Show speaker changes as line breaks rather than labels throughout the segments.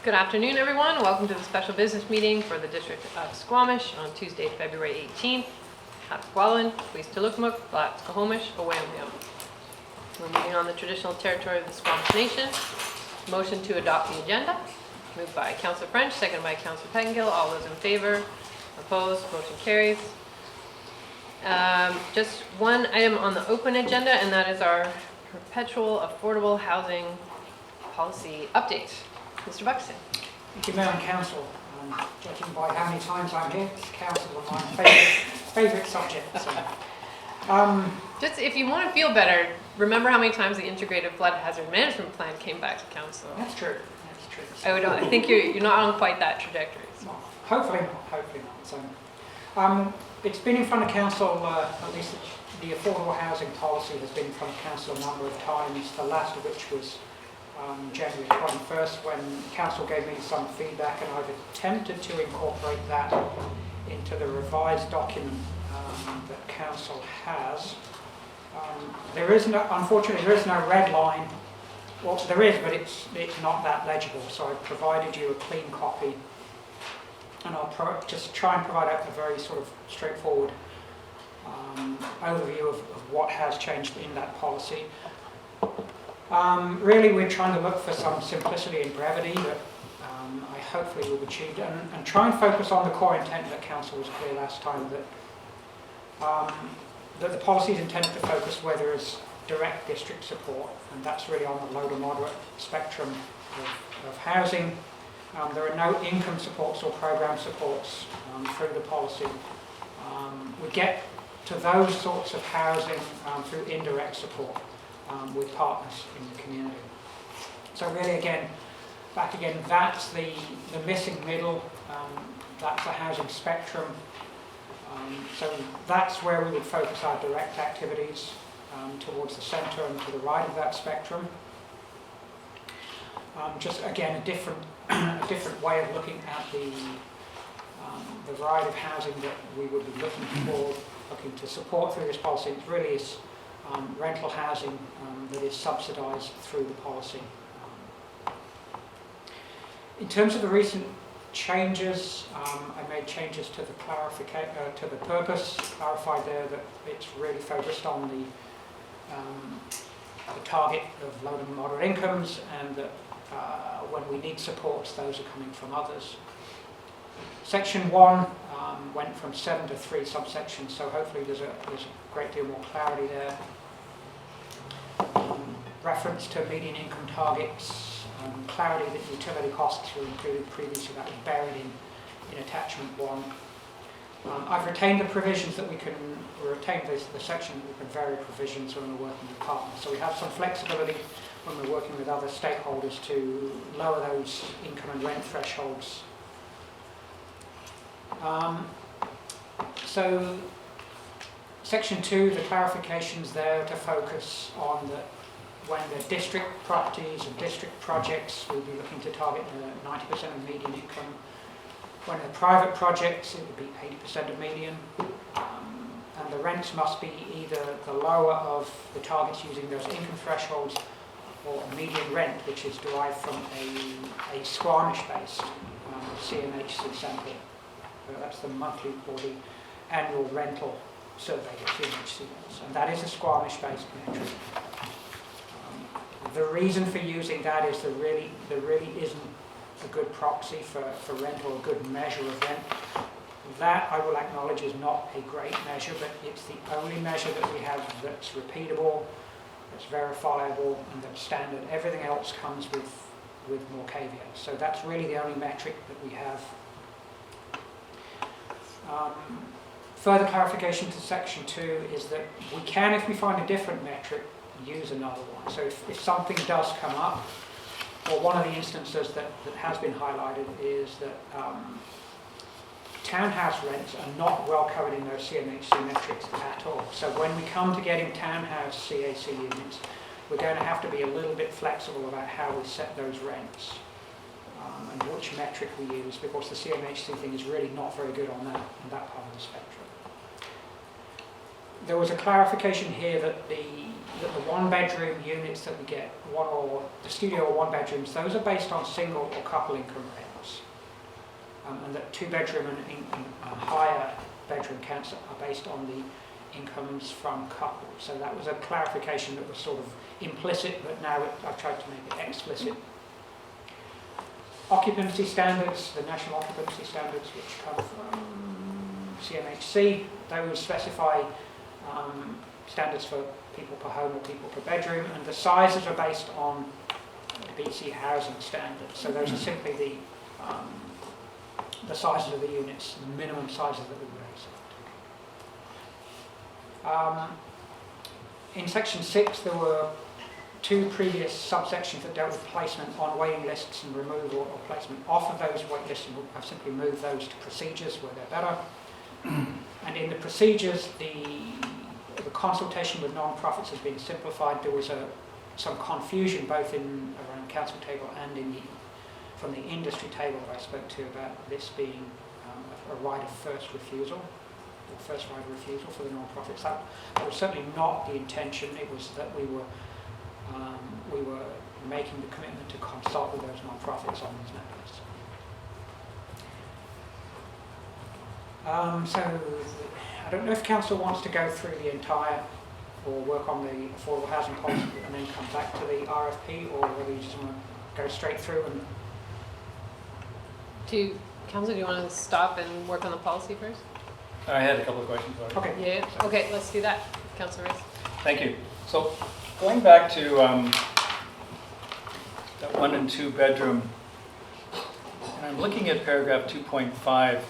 Good afternoon, everyone. Welcome to the special business meeting for the District of Squamish on Tuesday, February 18th. Hatqualin, Pleastalukmuk, Blat Squamish, Awambiam. We're meeting on the traditional territory of the Squamish Nation. Motion to adopt the agenda. Moved by Councillor French, seconded by Councillor Pettengill. All those in favor? Opposed? Motion carries. Just one item on the open agenda, and that is our Perpetual Affordable Housing Policy Update. Mr. Buxton.
Thank you, Mayor and Council. Judging by how many times I'm here, it's Council are my favourite subject. So.
Just if you want to feel better, remember how many times the Integrated Flood Hazard Management Plan came back to Council.
That's true. That's true.
So I think you're not on quite that trajectory. So.
Well, hopefully not. Hopefully not. So, it's been in front of Council, at least the affordable housing policy has been in front of Council a number of times, the last of which was January 21st, when Council gave me some feedback, and I've attempted to incorporate that into the revised document that Council has. Unfortunately, there is no red line. Well, there is, but it's not that legible. So I've provided you a clean copy, and I'll just try and provide a very sort of straightforward overview of what has changed in that policy. Really, we're trying to look for some simplicity and brevity that I hopefully will be achieved, and try and focus on the core intent that Council was clear last time, that the policy is intended to focus where there is direct district support, and that's really on the low to moderate spectrum of housing. There are no income supports or program supports through the policy. We get to those sorts of housing through indirect support. With partners in the community. So really, that's the missing middle, that's the housing spectrum. So that's where we would focus our direct activities towards the centre and to the right of that spectrum. Just again, a different way of looking at the variety of housing that we would be looking to support through this policy. It really is rental housing that is subsidised through the policy. In terms of the recent changes, I made changes to the purpose, clarified there that it's really focused on the target of low to moderate incomes, and that when we need supports, those are coming from others. Section 1 went from 7 to 3 subsections, so hopefully there's a great deal more clarity there. Reference to median income targets, clarity that utility costs were included previously, that was buried in attachment 1. I've retained the provisions that we can retain the section that we can vary provisions when we're working with partners. So we have some flexibility when we're working with other stakeholders to lower those income and rent thresholds. So Section 2, the clarifications there to focus on when the district properties and district projects, we'll be looking to target 90% of median income. When they're private projects, it would be 80% of median. And the rents must be either the lower of the targets using those income thresholds, or a median rent, which is derived from a Squamish-based CMHC sample. So that's the monthly or the annual rental survey that CMHC does, and that is a Squamish-based metric. The reason for using that is there really isn't a good proxy for rent, or a good measure of rent. That, I will acknowledge, is not a great measure, but it's the only measure that we have that's repeatable, that's verifiable, and that's standard. Everything else comes with more caveats. So that's really the only metric that we have. Further clarification to Section 2 is that we can, if we find a different metric, use another one. So if something does come up, or one of the instances that has been highlighted is that townhouse rents are not well covered in those CMHC metrics at all. So when we come to getting townhouse CAC units, we're going to have to be a little bit flexible about how we set those rents. And which metric we use, because the CMHC thing is really not very good on that part of the spectrum. There was a clarification here that the one-bedroom units that we get, the studio or one-bedrooms, those are based on single or couple income rents, and that two-bedroom and higher bedroom counts are based on the incomes from couples. So that was a clarification that was sort of implicit, but now I've tried to make it explicit. Occupancy standards, the national occupancy standards, which come from CMHC, those specify standards for people per home or people per bedroom, and the sizes are based on BC housing standards. So those are simply the sizes of the units, the minimum sizes that we raise. In section 6, there were 2 previous subsections that dealt with placement on waiting lists and removal or placement off of those wait lists, and I've simply moved those to procedures where they're better. And in the procedures, the consultation with non-profits has been simplified. There was some confusion both around council table and from the industry table that I spoke to about this being a right of first refusal, or first right of refusal for the non-profits. That was certainly not the intention. It was that we were making the commitment to consult with those non-profits on these matters. So I don't know if council wants to go through the entire, or work on the affordable housing policy and then come back to the RFP, or whether you just want to go straight through and...
Councillor, do you want to stop and work on the policy first?
I had a couple of questions already.
Okay.
Yeah, okay, let's do that. Councillor Rice.
Thank you. So going back to that 1 and 2 bedroom, and I'm looking at paragraph 2.5,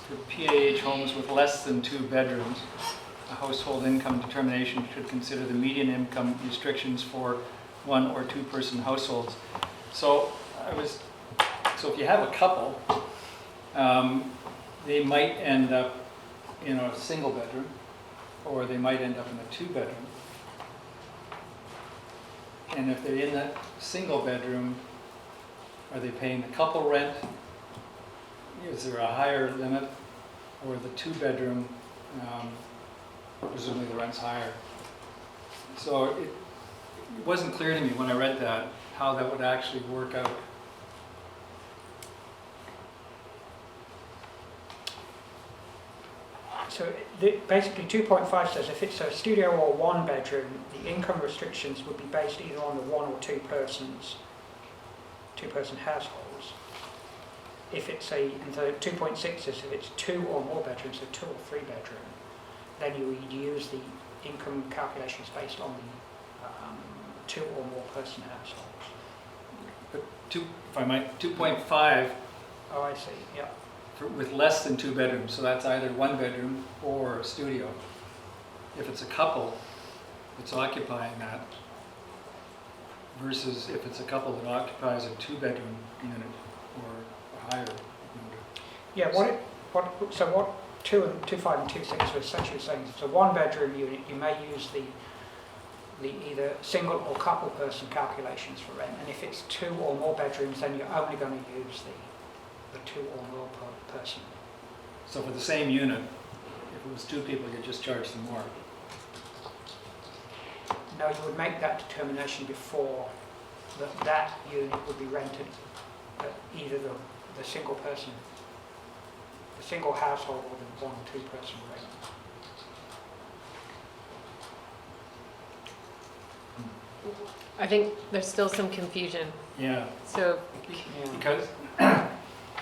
for PAH homes with less than 2 bedrooms, a household income determination should consider the median income restrictions for 1 or 2 person households. So if you have a couple, they might end up in a single bedroom, or they might end up in a 2 bedroom. And if they're in that single bedroom, are they paying the couple rent? Is there a higher limit? Or the 2 bedroom, presumably the rent's higher. So it wasn't clear to me when I read that how that would actually work out.
So basically 2.5 says if it's a studio or 1 bedroom, the income restrictions would be based either on the 1 or 2 person households. If it's and so 2.6 says if it's 2 or more bedrooms, so 2 or 3 bedroom, then you would use the income calculations based on the 2 or more person households.
But if I might, 2.5.
Oh, I see, yeah.
With less than 2 bedrooms, so that's either 1 bedroom or a studio. If it's a couple that's occupying that, versus if it's a couple that occupies a 2 bedroom unit or a higher unit.
Yeah, what 2.5 and 2.6 are essentially saying is it's a 1 bedroom unit, you may use the either single or couple person calculations for rent, and if it's 2 or more bedrooms, then you're only going to use the 2 or more per person.
So for the same unit, if it was 2 people, you'd just charge them more.
No, you would make that determination before that unit would be rented at either the single person, the single household, or the 1 or 2 person rate.
I think there's still some confusion.
Yeah.
So,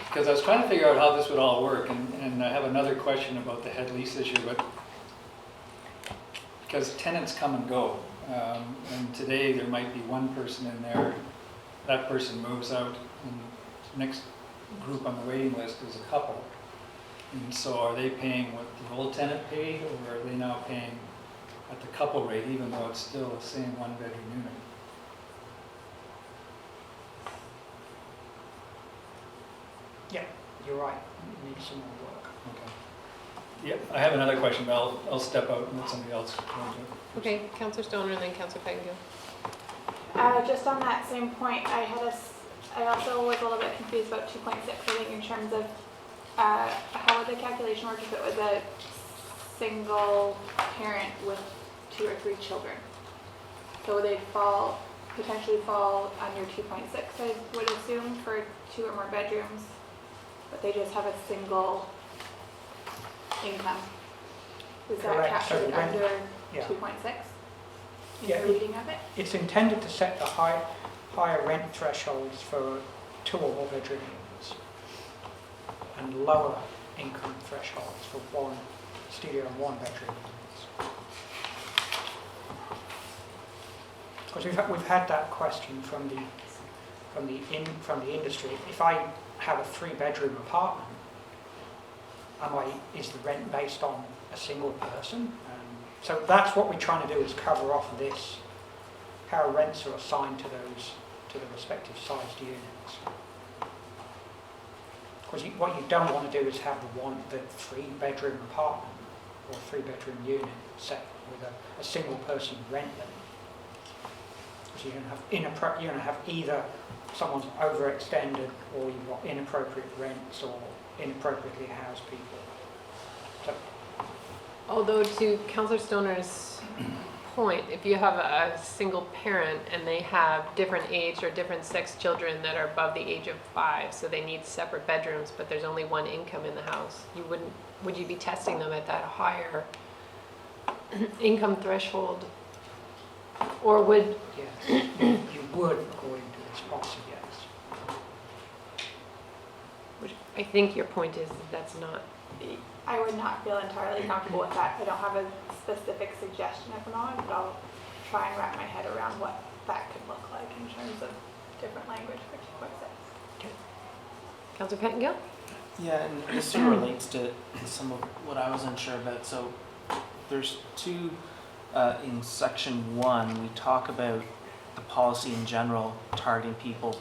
Because I was trying to figure out how this would all work, and I have another question about the head lease issue, but because tenants come and go, and today there might be 1 person in there, that person moves out, and the next group on the waiting list is a couple. And so are they paying what the old tenant paid, or are they now paying at the couple rate, even though it's still the same 1 bedroom unit?
Yeah, you're right. It needs some more work.
Okay. Yep, I have another question, but I'll step out and let somebody else go into it.
okay, Councillor Stoner and then Councillor Pettingill.
Just on that same point, I also was a little bit confused about 2.6, I think, in terms of how would the calculation work if it was a single parent with 2 or 3 children. So they'd potentially fall under 2.6, I would assume, for 2 or more bedrooms, but they just have a single income. Is that
Correct. So
captured
the rent-
under
yeah.
2.6?
Yeah.
The reading of it?
It's intended to set the higher rent thresholds for 2 or more bedroom units and lower income thresholds for 1 studio and 1 bedroom units. Because we've had that question from the industry. If I have a 3-bedroom apartment, is the rent based on a single person? So that's what we're trying to do, is cover off this, how rents are assigned to the respective sized units. Because what you don't want to do is have the 3-bedroom apartment or 3-bedroom unit set with a single person rent them. Because you're going to have either someone's overextended, or you've got inappropriate rents or inappropriately housed people. So,
Although to Councillor Stoner's point, if you have a single parent and they have different age or different sex children that are above the age of 5, so they need separate bedrooms, but there's only one income in the house, would you be testing them at that higher income threshold? Or would,
yes, you would, according to this policy, yes.
which I think your point is that's not,
I would not feel entirely comfortable with that. I don't have a specific suggestion at the moment, but I'll try and wrap my head around what that could look like in terms of different language for 2.6.
Councillor Pettingill?
Yeah, and this sort of relates to some of what I was unsure about. So there's 2, in section 1, we talk about the policy in general targeting people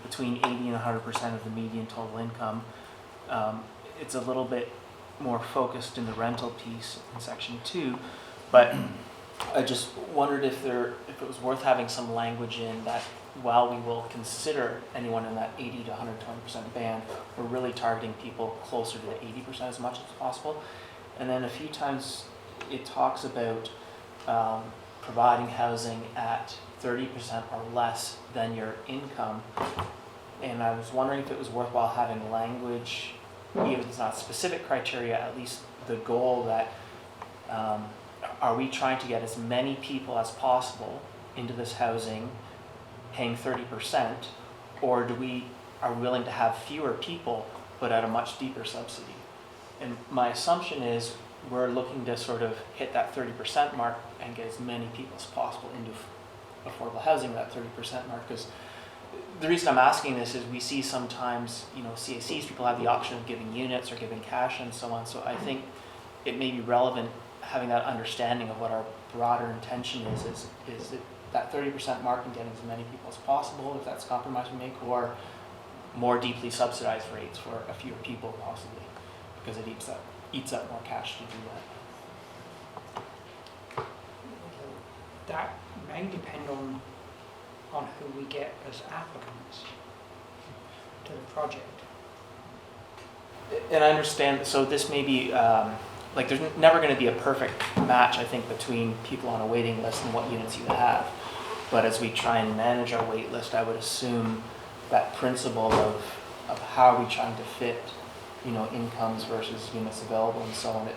between 80 and 100% of the median total income. It's a little bit more focused in the rental piece in section 2, but I just wondered if it was worth having some language in that while we will consider anyone in that 80 to 120% band, we're really targeting people closer to the 80% as much as possible. And then a few times it talks about providing housing at 30% or less than your income. And I was wondering if it was worthwhile having language, even if it's not specific criteria, at least the goal that are we trying to get as many people as possible into this housing paying 30%, or are we willing to have fewer people but at a much deeper subsidy? And my assumption is we're looking to sort of hit that 30% mark and get as many people as possible into affordable housing, that 30% mark. Because the reason I'm asking this is we see sometimes, CACs, people have the option of giving units or giving cash and so on. So I think it may be relevant having that understanding of what our broader intention is it that 30% mark and getting as many people as possible, if that's a compromise we make, or more deeply subsidized rates for a fewer people possibly, because it eats up more cash to do that.
That may depend on who we get as applicants to the project.
And I understand, so this may be, there's never going to be a perfect match, I think, between people on a waiting list and what units you have. But as we try and manage our wait list, I would assume that principle of how are we trying to fit, incomes versus units available and so on.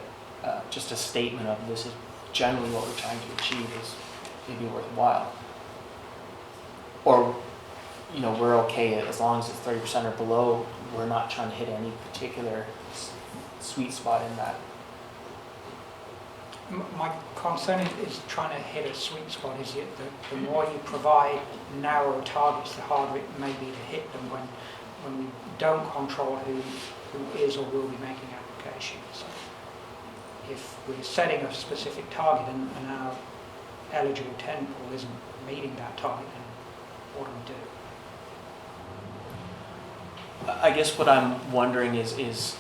Just a statement of this is generally what we're trying to achieve is maybe worthwhile. Or, we're okay as long as it's 30% or below. We're not trying to hit any particular sweet spot in that.
My concern is trying to hit a sweet spot. Is that the more you provide narrow targets, the harder it may be to hit them when we don't control who is or will be making applications. So if we're setting a specific target and our eligible tenant pool isn't meeting that target, then what do we do?
I guess what I'm wondering is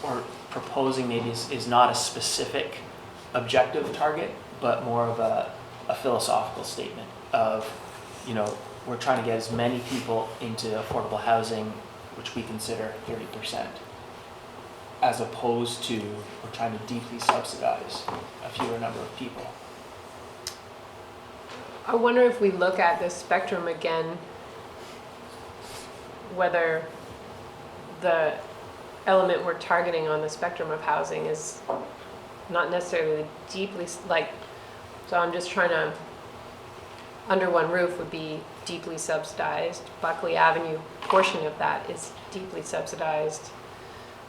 or proposing maybe is not a specific objective target, but more of a philosophical statement of, we're trying to get as many people into affordable housing, which we consider 30%. as opposed to we're trying to deeply subsidize a fewer number of people.
I wonder if we look at this spectrum again, whether the element we're targeting on the spectrum of housing is not necessarily deeply, so I'm just trying to, under one roof would be deeply subsidized. Buckley Avenue, portion of that is deeply subsidized.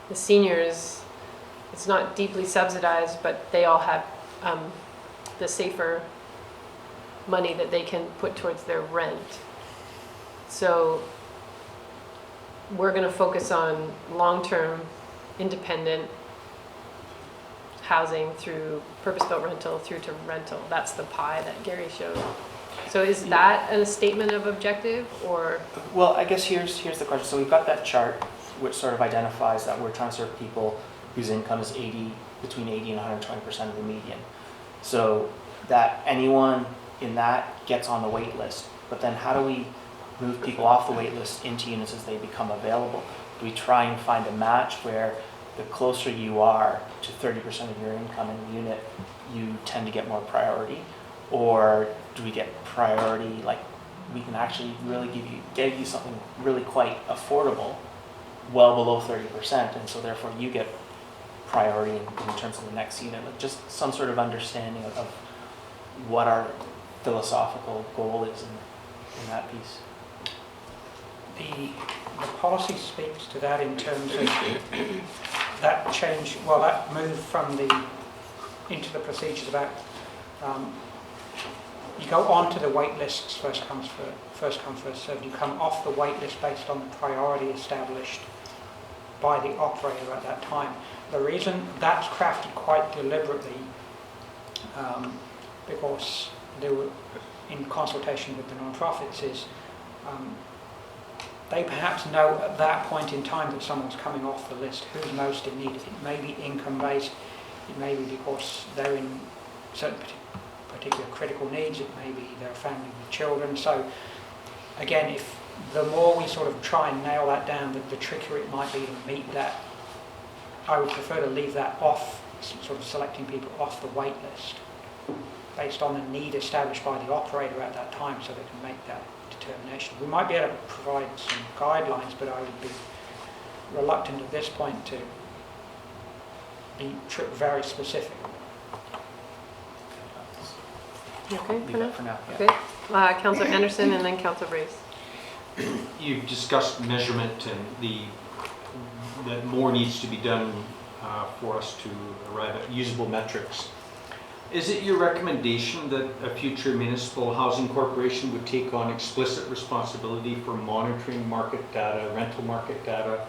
The seniors, it's not deeply subsidized, but they all have the safer money that they can put towards their rent. So we're going to focus on long-term independent housing through purpose-built rental through to rental. That's the pie that Gary showed. So is that a statement of objective, or?
Well, I guess here's the question. So we've got that chart which sort of identifies that we're trying to serve people whose income is between 80 and 120% of the median. So that anyone in that gets on the wait list. But then how do we move people off the wait list into units as they become available? Do we try and find a match where the closer you are to 30% of your income in the unit, you tend to get more priority? Or do we get priority, like we can actually really give you something really quite affordable, well below 30%, and so therefore you get priority in terms of the next unit? Like just some sort of understanding of what our philosophical goal is in that piece.
The policy speaks to that in terms of that change, well, that move from into the procedures about you go on to the wait lists, first come, first served. You come off the wait list based on the priority established by the operator at that time. The reason that's crafted quite deliberately, because they were in consultation with the non-profits, is they perhaps know at that point in time that someone's coming off the list who's most in need. It may be income-based, it may be because they're in certain particular critical needs, it may be they're a family with children. So again, if the more we sort of try and nail that down, the trickier it might be to meet that. I would prefer to leave that off, sort of selecting people off the wait list based on the need established by the operator at that time, so they can make that determination. We might be able to provide some guidelines, but I would be reluctant at this point to be very specific.
You okay
Leave
for
that
now?
for now. Yeah.
Okay. Councillor Anderson and then Councillor Brace.
You've discussed measurement and that more needs to be done for us to arrive at usable metrics. Is it your recommendation that a future municipal housing corporation would take on explicit responsibility for monitoring market data, rental market data,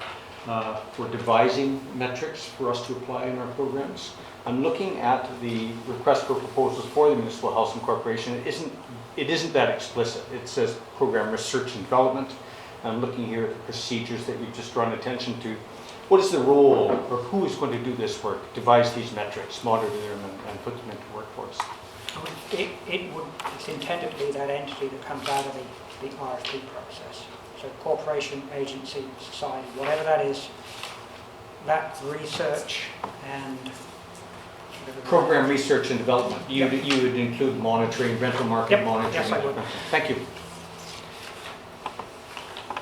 for devising metrics for us to apply in our programs? I'm looking at the request for proposals for the municipal housing corporation. It isn't that explicit. It says program research and development. I'm looking here at the procedures that you've just drawn attention to. What is the role, or who is going to do this work, devise these metrics, monitor them, and put them into workforce?
It's intended to be that entity that comes out of the RFP process. So corporation, agency, society, whatever that is, that research and
Program research and development. You would include monitoring, rental market monitoring.
Yes, I would.
Thank you.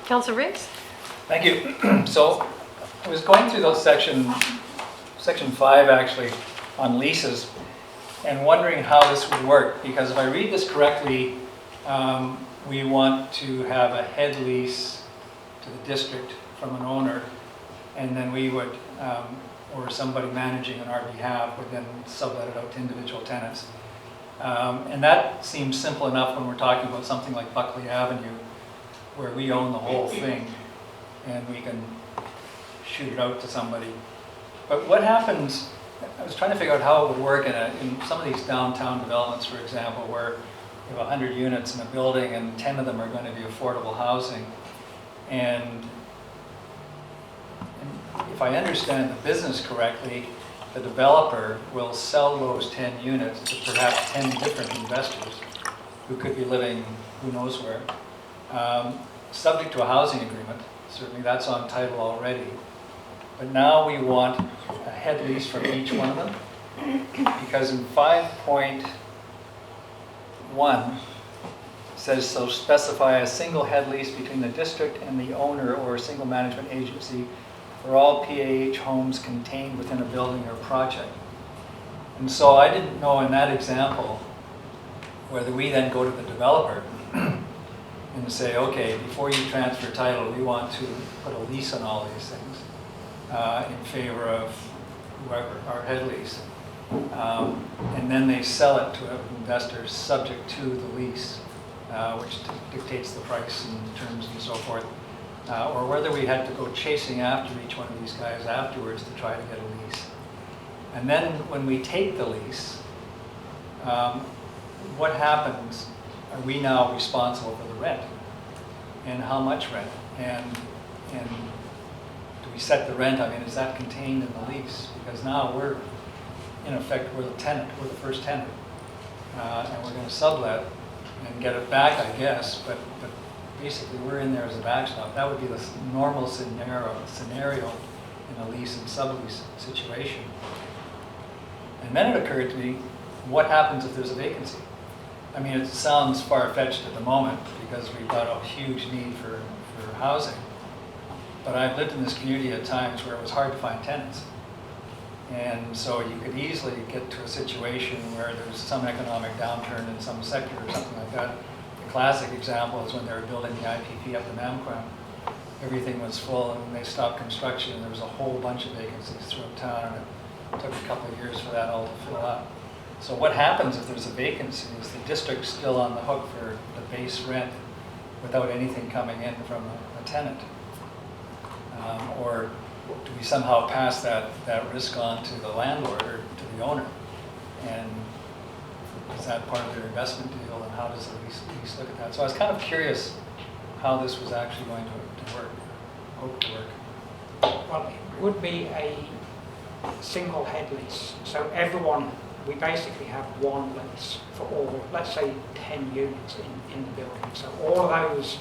Councillor Riggs?
Thank you. So I was going through those section 5 actually on leases and wondering how this would work, because if I read this correctly, we want to have a head lease to the district from an owner, and then we would, or somebody managing on our behalf would then sub that out to individual tenants. And that seems simple enough when we're talking about something like Buckley Avenue, where we own the whole thing and we can shoot it out to somebody. But what happens, I was trying to figure out how it would work in some of these downtown developments, for example, where you have 100 units in a building and 10 of them are going to be affordable housing. And if I understand the business correctly, the developer will sell those 10 units to perhaps 10 different investors who could be living who knows where, subject to a housing agreement. Certainly that's on title already. but now we want a head lease from each one of them. Because in 5.1 says, so specify a single head lease between the district and the owner or a single management agency for all PAH homes contained within a building or project. And so I didn't know in that example whether we then go to the developer and say, okay, before you transfer title, we want to put a lease on all these things in favor of whoever, our head lease. And then they sell it to investors subject to the lease, which dictates the price and terms and so forth. Or whether we had to go chasing after each one of these guys afterwards to try to get a lease. And then when we take the lease, what happens? Are we now responsible for the rent? And how much rent? And do we set the rent? I mean, is that contained in the lease? Because now we're, in effect, we're the tenant, we're the first tenant. And we're going to sublet and get it back, I guess, but basically we're in there as a backstop. That would be the normal scenario in a lease and sublease situation. And then it occurred to me, what happens if there's a vacancy? I mean, it sounds far-fetched at the moment because we've got a huge need for housing. But I've lived in this community at times where it was hard to find tenants. And so you could easily get to a situation where there's some economic downturn in some sector or something like that. The classic example is when they were building the IPP up in Mamquam. Everything was full and they stopped construction and there was a whole bunch of vacancies throughout town, and it took a couple of years for that all to fill up. So what happens if there's a vacancy? Is the district still on the hook for the base rent without anything coming in from a tenant? Or do we somehow pass that risk on to the landlord or to the owner? And is that part of their investment deal, and how does the lease look at that? So I was kind of curious how this was actually going to work, hope to work.
Well, it would be a single head lease. So everyone, we basically have one lease for all, let's say 10 units in the building. So all of those,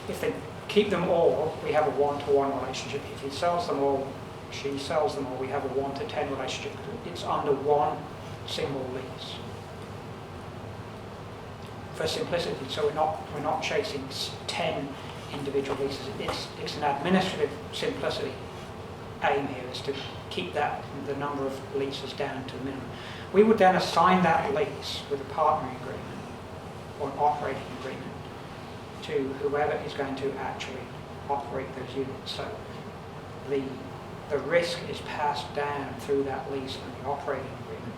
if they keep them all, we have a 1-to-1 relationship. If he sells them all, she sells them all, we have a 1-to-10 relationship. It's under one single lease. For simplicity, so we're not chasing 10 individual leases. It's an administrative simplicity aim here, is to keep the number of leases down to the minimum. We would then assign that lease with a partnering agreement or an operating agreement to whoever is going to actually operate those units. So the risk is passed down through that lease and the operating agreement.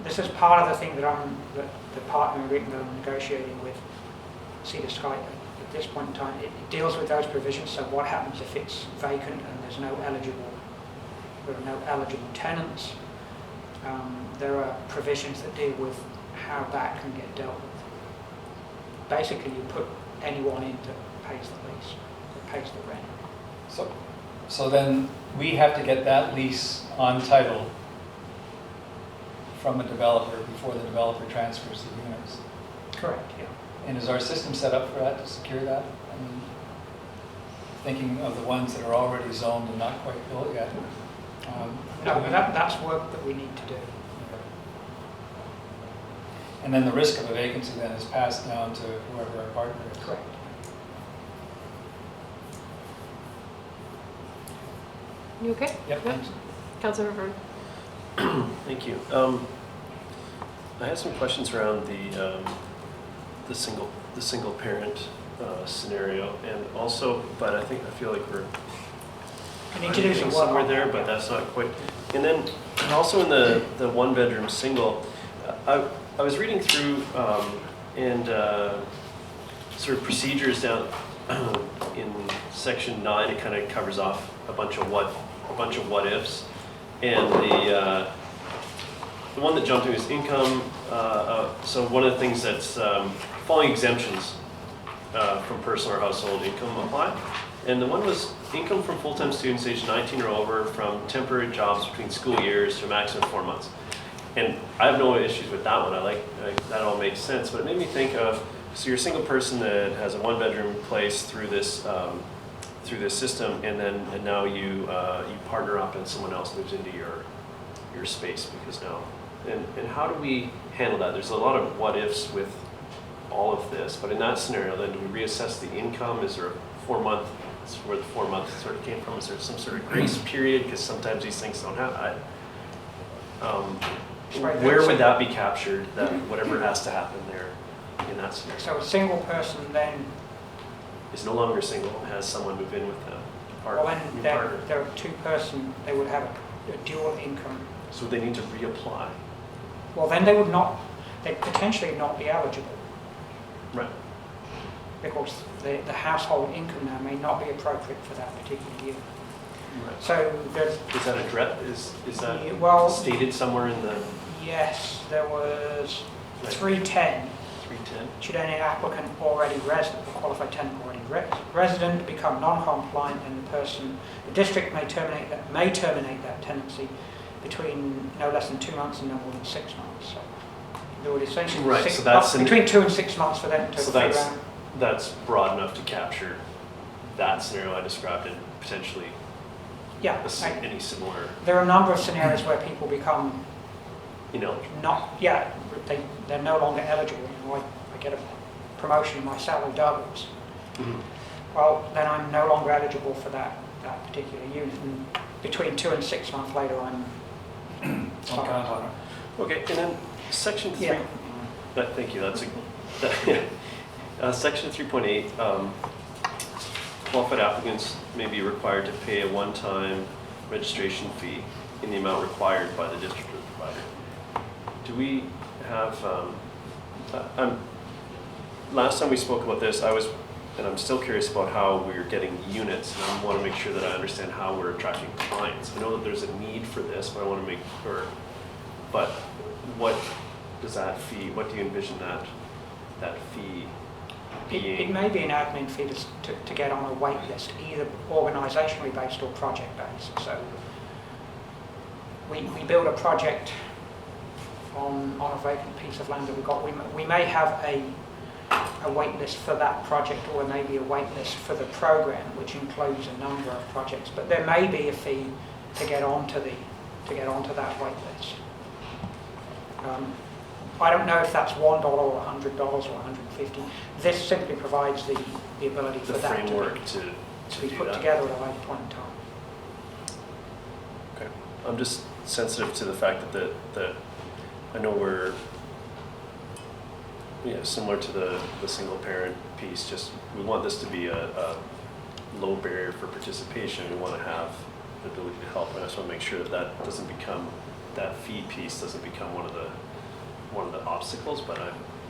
This is part of the thing that the partnering agreement that I'm negotiating with Cedar Sky at this point in time. It deals with those provisions. So what happens if it's vacant and there are no eligible tenants? There are provisions that deal with how that can get dealt with. Basically, you put anyone in that pays the lease, that pays the rent.
So then we have to get that lease on title from a developer before the developer transfers the units.
Correct, yeah.
And is our system set up for that, to secure that? I mean, thinking of the ones that are already zoned and not quite built yet.
No, but that's work that we need to do.
And then the risk of a vacancy then is passed down to whoever our partner is.
Correct.
You okay?
Yep, thanks.
Councilor Hearn.
Thank you. I have some questions around the single parent scenario, and also, but I feel like we're
We need to do some work
somewhere
on
there,
that,
but
yeah.
that's not quite. And then also in the one bedroom single, I was reading through and sort of procedures down in section 9. It kind of covers off a bunch of what ifs, and the one that jumped to me is income. So one of the things that's following exemptions from personal or household income apply. And the one was income from full-time students aged 19 or over from temporary jobs between school years to a maximum of 4 months. And I have no issues with that one. I like that all makes sense. But it made me think of, so you're a single person that has a one-bedroom place through this through this system, and now you partner up and someone else moves into your space because now, and how do we handle that? There's a lot of what ifs with all of this, but in that scenario, then do we reassess the income? Is there a 4-month? That's where the 4 months sort of came from. Is there some sort of grace period? Because sometimes these things don't have. Where would that be captured? That whatever has to happen there in that scenario.
So a single person then,
Is no longer single and has someone move in with them.
well, then they're a two-person, they would have a dual income.
So they need to reapply.
Well, then they'd potentially not be eligible.
Right.
Because the household income now may not be appropriate for that particular year.
Right.
So there's,
Is that is that
Yeah, well-
stated somewhere in the
yes, there was
Right.
310.
310?
Should any applicant already resident, or qualified tenant already resident, become non-compliant, and the district may terminate that tenancy between no less than 2 months and no more than 6 months. So there would essentially be
Right, so that's
between 2 and 6 months for them to
So
figure out.
that's broad enough to capture that scenario I described and potentially
Yeah,
any similar,
there are a number of scenarios where people become they're no longer eligible. You know, I get a promotion, my salary doubles.
Mhm.
Well, then I'm no longer eligible for that particular unit. And between 2 and 6 months later, I'm
Okay, hold on.
Okay, and then section 3.
Yeah.
Thank you. That's section 3.8. Qualified applicants may be required to pay a one-time registration fee in the amount required by the district or the provider. Do we have? Last time we spoke about this, and I'm still curious about how we're getting units, and I want to make sure that I understand how we're attracting clients. I know that there's a need for this, but I want to make sure. But what does that fee? What do you envision that fee being?
It may be an admin fee to get on a wait list, either organisationally based or project based. So we build a project on a vacant piece of land that we've got. We may have a wait list for that project, or maybe a wait list for the program, which includes a number of projects. But there may be a fee to get onto that wait list. I don't know if that's $1 or $100 or $150. This simply provides the ability for
The
that
framework
to be
do
put
that.
together at a later point in time.
Okay. I'm just sensitive to the fact that I know we're similar to the single parent piece. Just we want this to be a low barrier for participation. We want to have the ability to help, and I just want to make sure that doesn't become that fee piece doesn't become one of the obstacles. But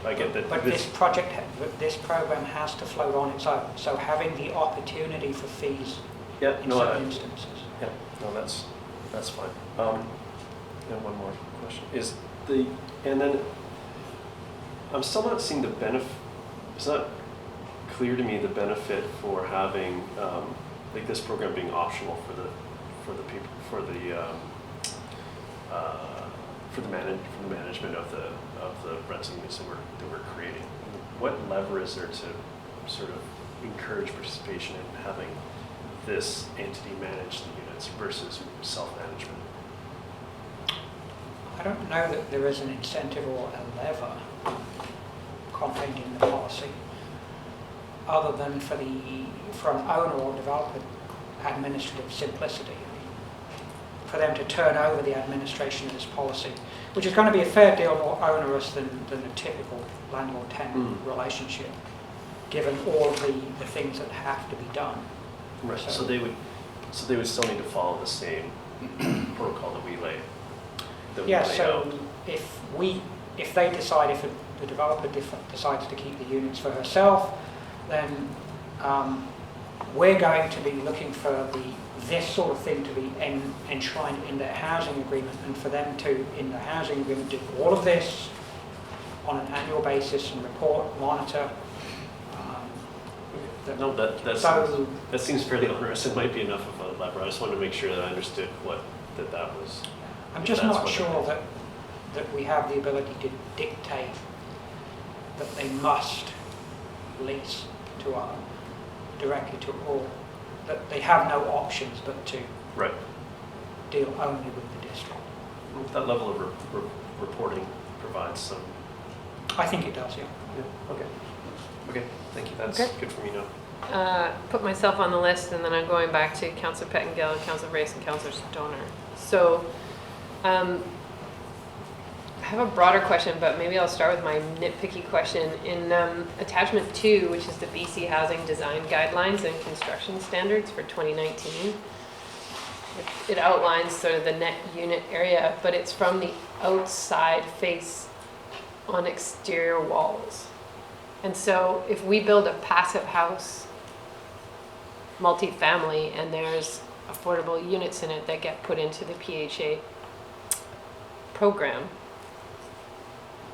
I get that.
But this program has to float on its own. So having the opportunity for fees
Yeah.
in
No.
certain instances.
Yeah. No. That's fine. And one more question and then I'm still not seeing the benefit. It's not clear to me the benefit for having like this program being optional for the people for the management of the rental units that we're creating. What lever is there to sort of encourage participation in having this entity manage the units versus self-management?
I don't know that there is an incentive or a lever contained in the policy, other than for an owner or developer administrative simplicity. For them to turn over the administration of this policy, which is going to be a fair deal more onerous than a typical landlord-tenant relationship, given all of the things that have to be done.
Right. So they would still need to follow the same protocol that we lay.
Yeah.
Out.
So if they decide, if the developer decides to keep the units for herself, then we're going to be looking for this sort of thing to be enshrined in their housing agreement, and for them to, in the housing agreement, do all of this on an annual basis and report, monitor.
No, that seems fairly onerous. It might be enough of a lever. I just wanted to make sure that I understood that was.
I'm just not sure that we have the ability to dictate that they must lease to directly to all that they have no options but to
Right.
deal only with the district.
That level of reporting provides some.
I think it does, yeah.
Yeah. Okay. Okay. Thank you. That's
Okay.
good for me now.
Put myself on the list, and then I'm going back to Councillor Pettengill, Councillor Race, and Councillor Stoner. So, I have a broader question, but maybe I'll start with my nitpicky question. In attachment 2, which is the BC Housing Design Guidelines and Construction Standards for 2019, it outlines sort of the net unit area, but it's from the outside face on exterior walls. And so if we build a passive house, multifamily, and there's affordable units in it that get put into the PHA program,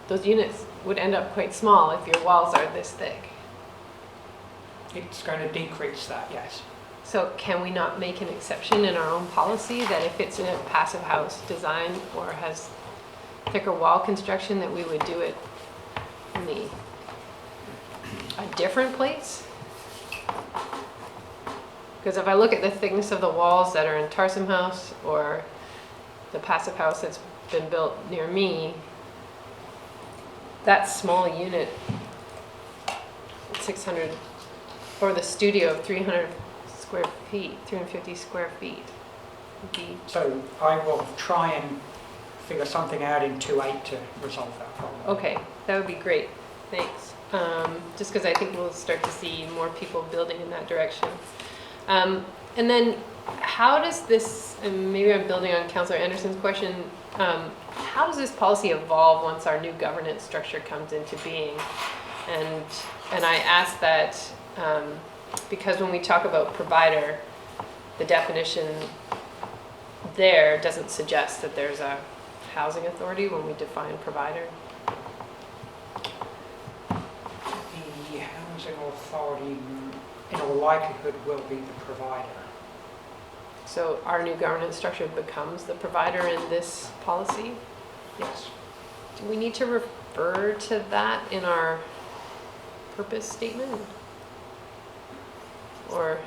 those units would end up quite small if your walls are this thick.
It's going to decrease that, yes.
So can we not make an exception in our own policy that if it's in a passive house design or has thicker wall construction, that we would do it in a different place? Because if I look at the thickness of the walls that are in Tarsem House or the passive house that's been built near me, that small unit, 600, or the studio of 300 square feet, 350 square feet, would be,
So I will try and figure something out in 2.8 to resolve that problem.
okay, that would be great, thanks. Just because I think we'll start to see more people building in that direction. And then how does this, and maybe I'm building on Councillor Anderson's question, how does this policy evolve once our new governance structure comes into being? And I ask that because when we talk about provider, the definition there doesn't suggest that there's a housing authority when we define provider.
The housing authority, in all likelihood, will be the provider.
So our new governance structure becomes the provider in this policy?
Yes.
Do we need to refer to that in our purpose statement? Or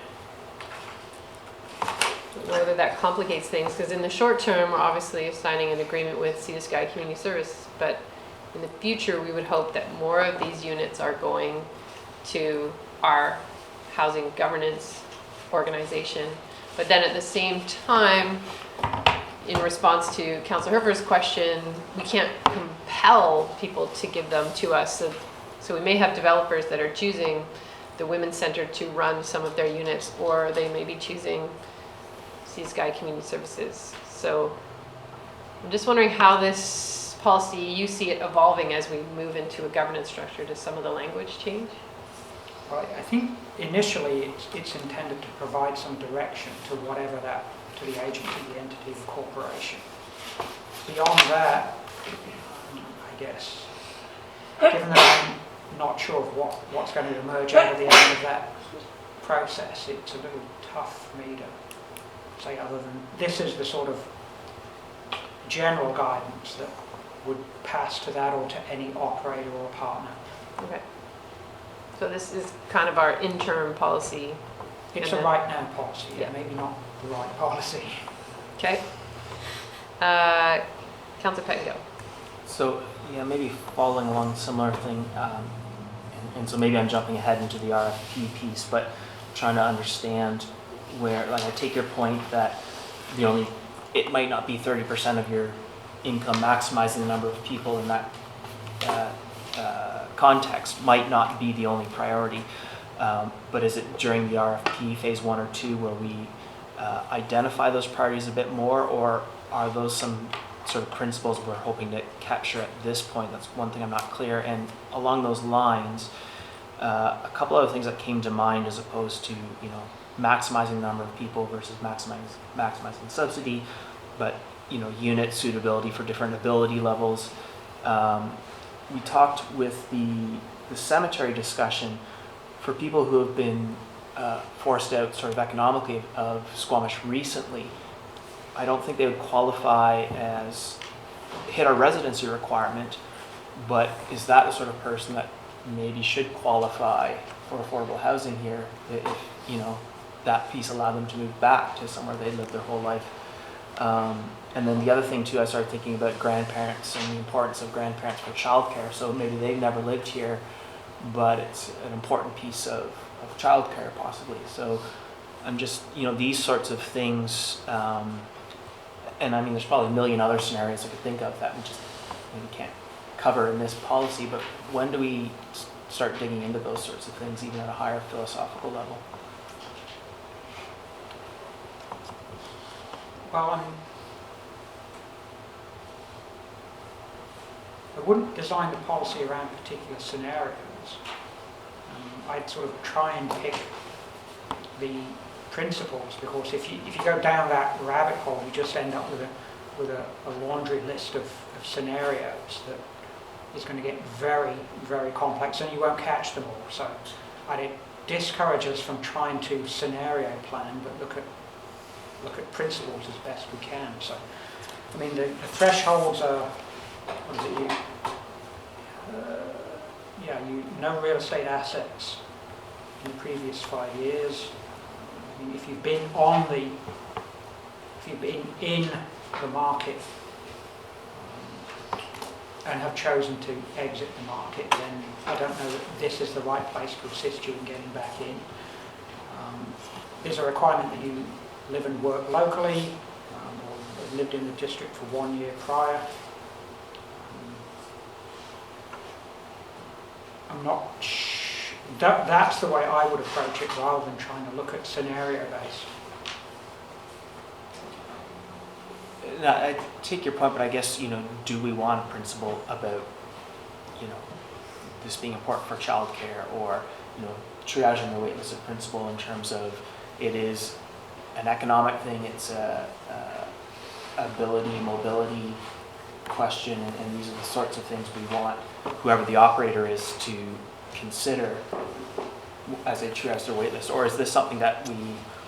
I don't know whether that complicates things, because in the short term, we're obviously signing an agreement with Sea to Sky Community Service, but in the future, we would hope that more of these units are going to our housing governance organization. But then at the same time, in response to Councillor Herfer's question, we can't compel people to give them to us. So we may have developers that are choosing the Women's Center to run some of their units, or they may be choosing Sea Sky Community Services. So I'm just wondering how this policy, you see it evolving as we move into a governance structure. Does some of the language change?
Well, I think initially it's intended to provide some direction to whatever that, to the agency, the entity, the corporation. Beyond that, I guess, given that I'm not sure of what's going to emerge out of the end of that process, it's a little tough for me to say other than this is the sort of general guidance that would pass to that or to any operator or partner.
Okay. So this is kind of our interim policy.
It's
And
a
then-
right now policy,
Yeah.
maybe not the right policy.
Okay. Councillor Pettengill.
So, yeah, maybe following along a similar thing, and so maybe I'm jumping ahead into the RFP piece, but trying to understand where, like, I take your point that it might not be 30% of your income maximizing the number of people in that context might not be the only priority. But is it during the RFP phase 1 or 2 where we identify those priorities a bit more, or are those some sort of principles we're hoping to capture at this point? That's one thing I'm not clear. And along those lines, a couple other things that came to mind as opposed to maximizing the number of people versus maximizing subsidy, but unit suitability for different ability levels. We talked with the cemetery discussion for people who have been forced out sort of economically of Squamish recently. I don't think they would qualify as hit our residency requirement, but is that the sort of person that maybe should qualify for affordable housing here if that piece allow them to move back to somewhere they lived their whole life. And then the other thing too, I started thinking about grandparents and the importance of grandparents for childcare. So maybe they've never lived here, but it's an important piece of childcare possibly. So I'm just, these sorts of things, and I mean, there's probably a million other scenarios I could think of that we just maybe can't cover in this policy, but when do we start digging into those sorts of things, even at a higher philosophical level?
Well, I wouldn't design the policy around particular scenarios. I'd sort of try and pick the principles, because if you go down that rabbit hole, you just end up with a laundry list of scenarios that is going to get very, very complex, and you won't catch them all. So I'd discourage us from trying to scenario plan, but look at principles as best we can. So, I mean, the thresholds are, what is it, no real estate assets in the previous 5 years. I mean, if you've been in the market and have chosen to exit the market, then I don't know that this is the right place to assist you in getting back in. There's a requirement that you live and work locally, or have lived in the district for 1 year prior. I'm not that's the way I would approach it, rather than trying to look at scenario based.
No, I take your point, but I guess, do we want a principle about, this being important for childcare, or, triaging the wait list of principle in terms of it is an economic thing, it's a ability, mobility question, and these are the sorts of things we want whoever the operator is to consider as they triage their wait list? Or is this something that we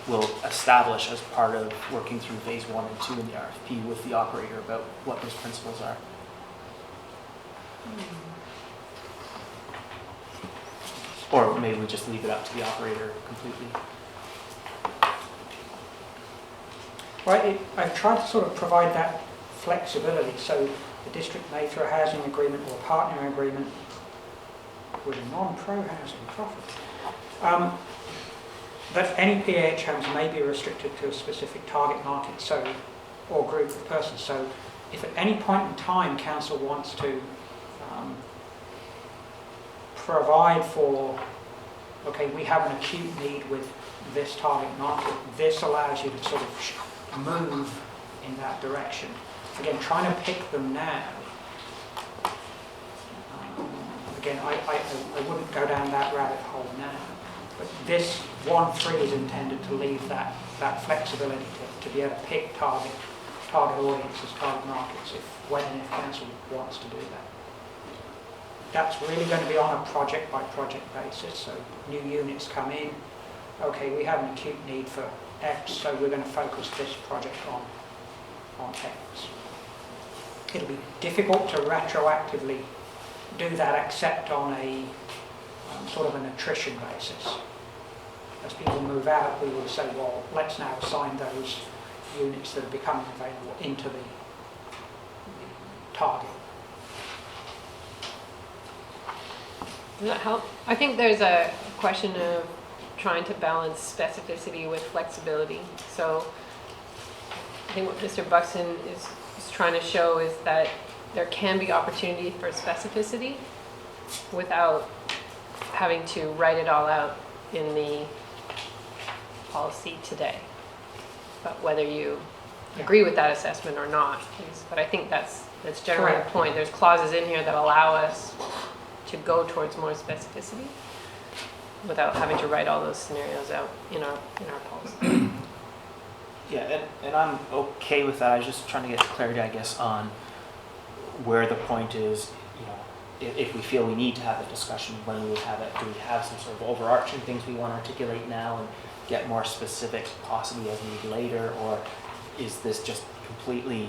will establish as part of working through phase 1 and 2 in the RFP with the operator about what those principles are? Or maybe we just leave it up to the operator completely?
Well, I've tried to sort of provide that flexibility, so the district may, through a housing agreement or a partnering agreement with a non-pro housing profit, that any PH homes may be restricted to a specific target market or group of persons. So if at any point in time council wants to provide for, okay, we have an acute need with this target market, this allows you to sort of move in that direction. Again, trying to pick them now, again, I wouldn't go down that rabbit hole now. But this 1.3 is intended to leave that flexibility to be able to pick target audiences, target markets, when and if council wants to do that. That's really going to be on a project by project basis. So new units come in, okay, we have an acute need for X, so we're going to focus this project on X. It'll be difficult to retroactively do that except on a sort of an attrition basis. As people move out, we will say, well, let's now assign those units that are becoming available into the target.
Does that help? I think there's a question of trying to balance specificity with flexibility. So I think what Mr. Buxton is trying to show is that there can be opportunity for specificity without having to write it all out in the policy today. But whether you agree with that assessment or not, but I think that's generally the point. There's clauses in here that allow us to go towards more specificity without having to write all those scenarios out in our policy.
Yeah, and I'm okay with that. I was just trying to get clarity, I guess, on where the point is. If we feel we need to have a discussion, when we would have it. Do we have some sort of overarching things we want to articulate now and get more specific possibly as needed later? Or is this just completely,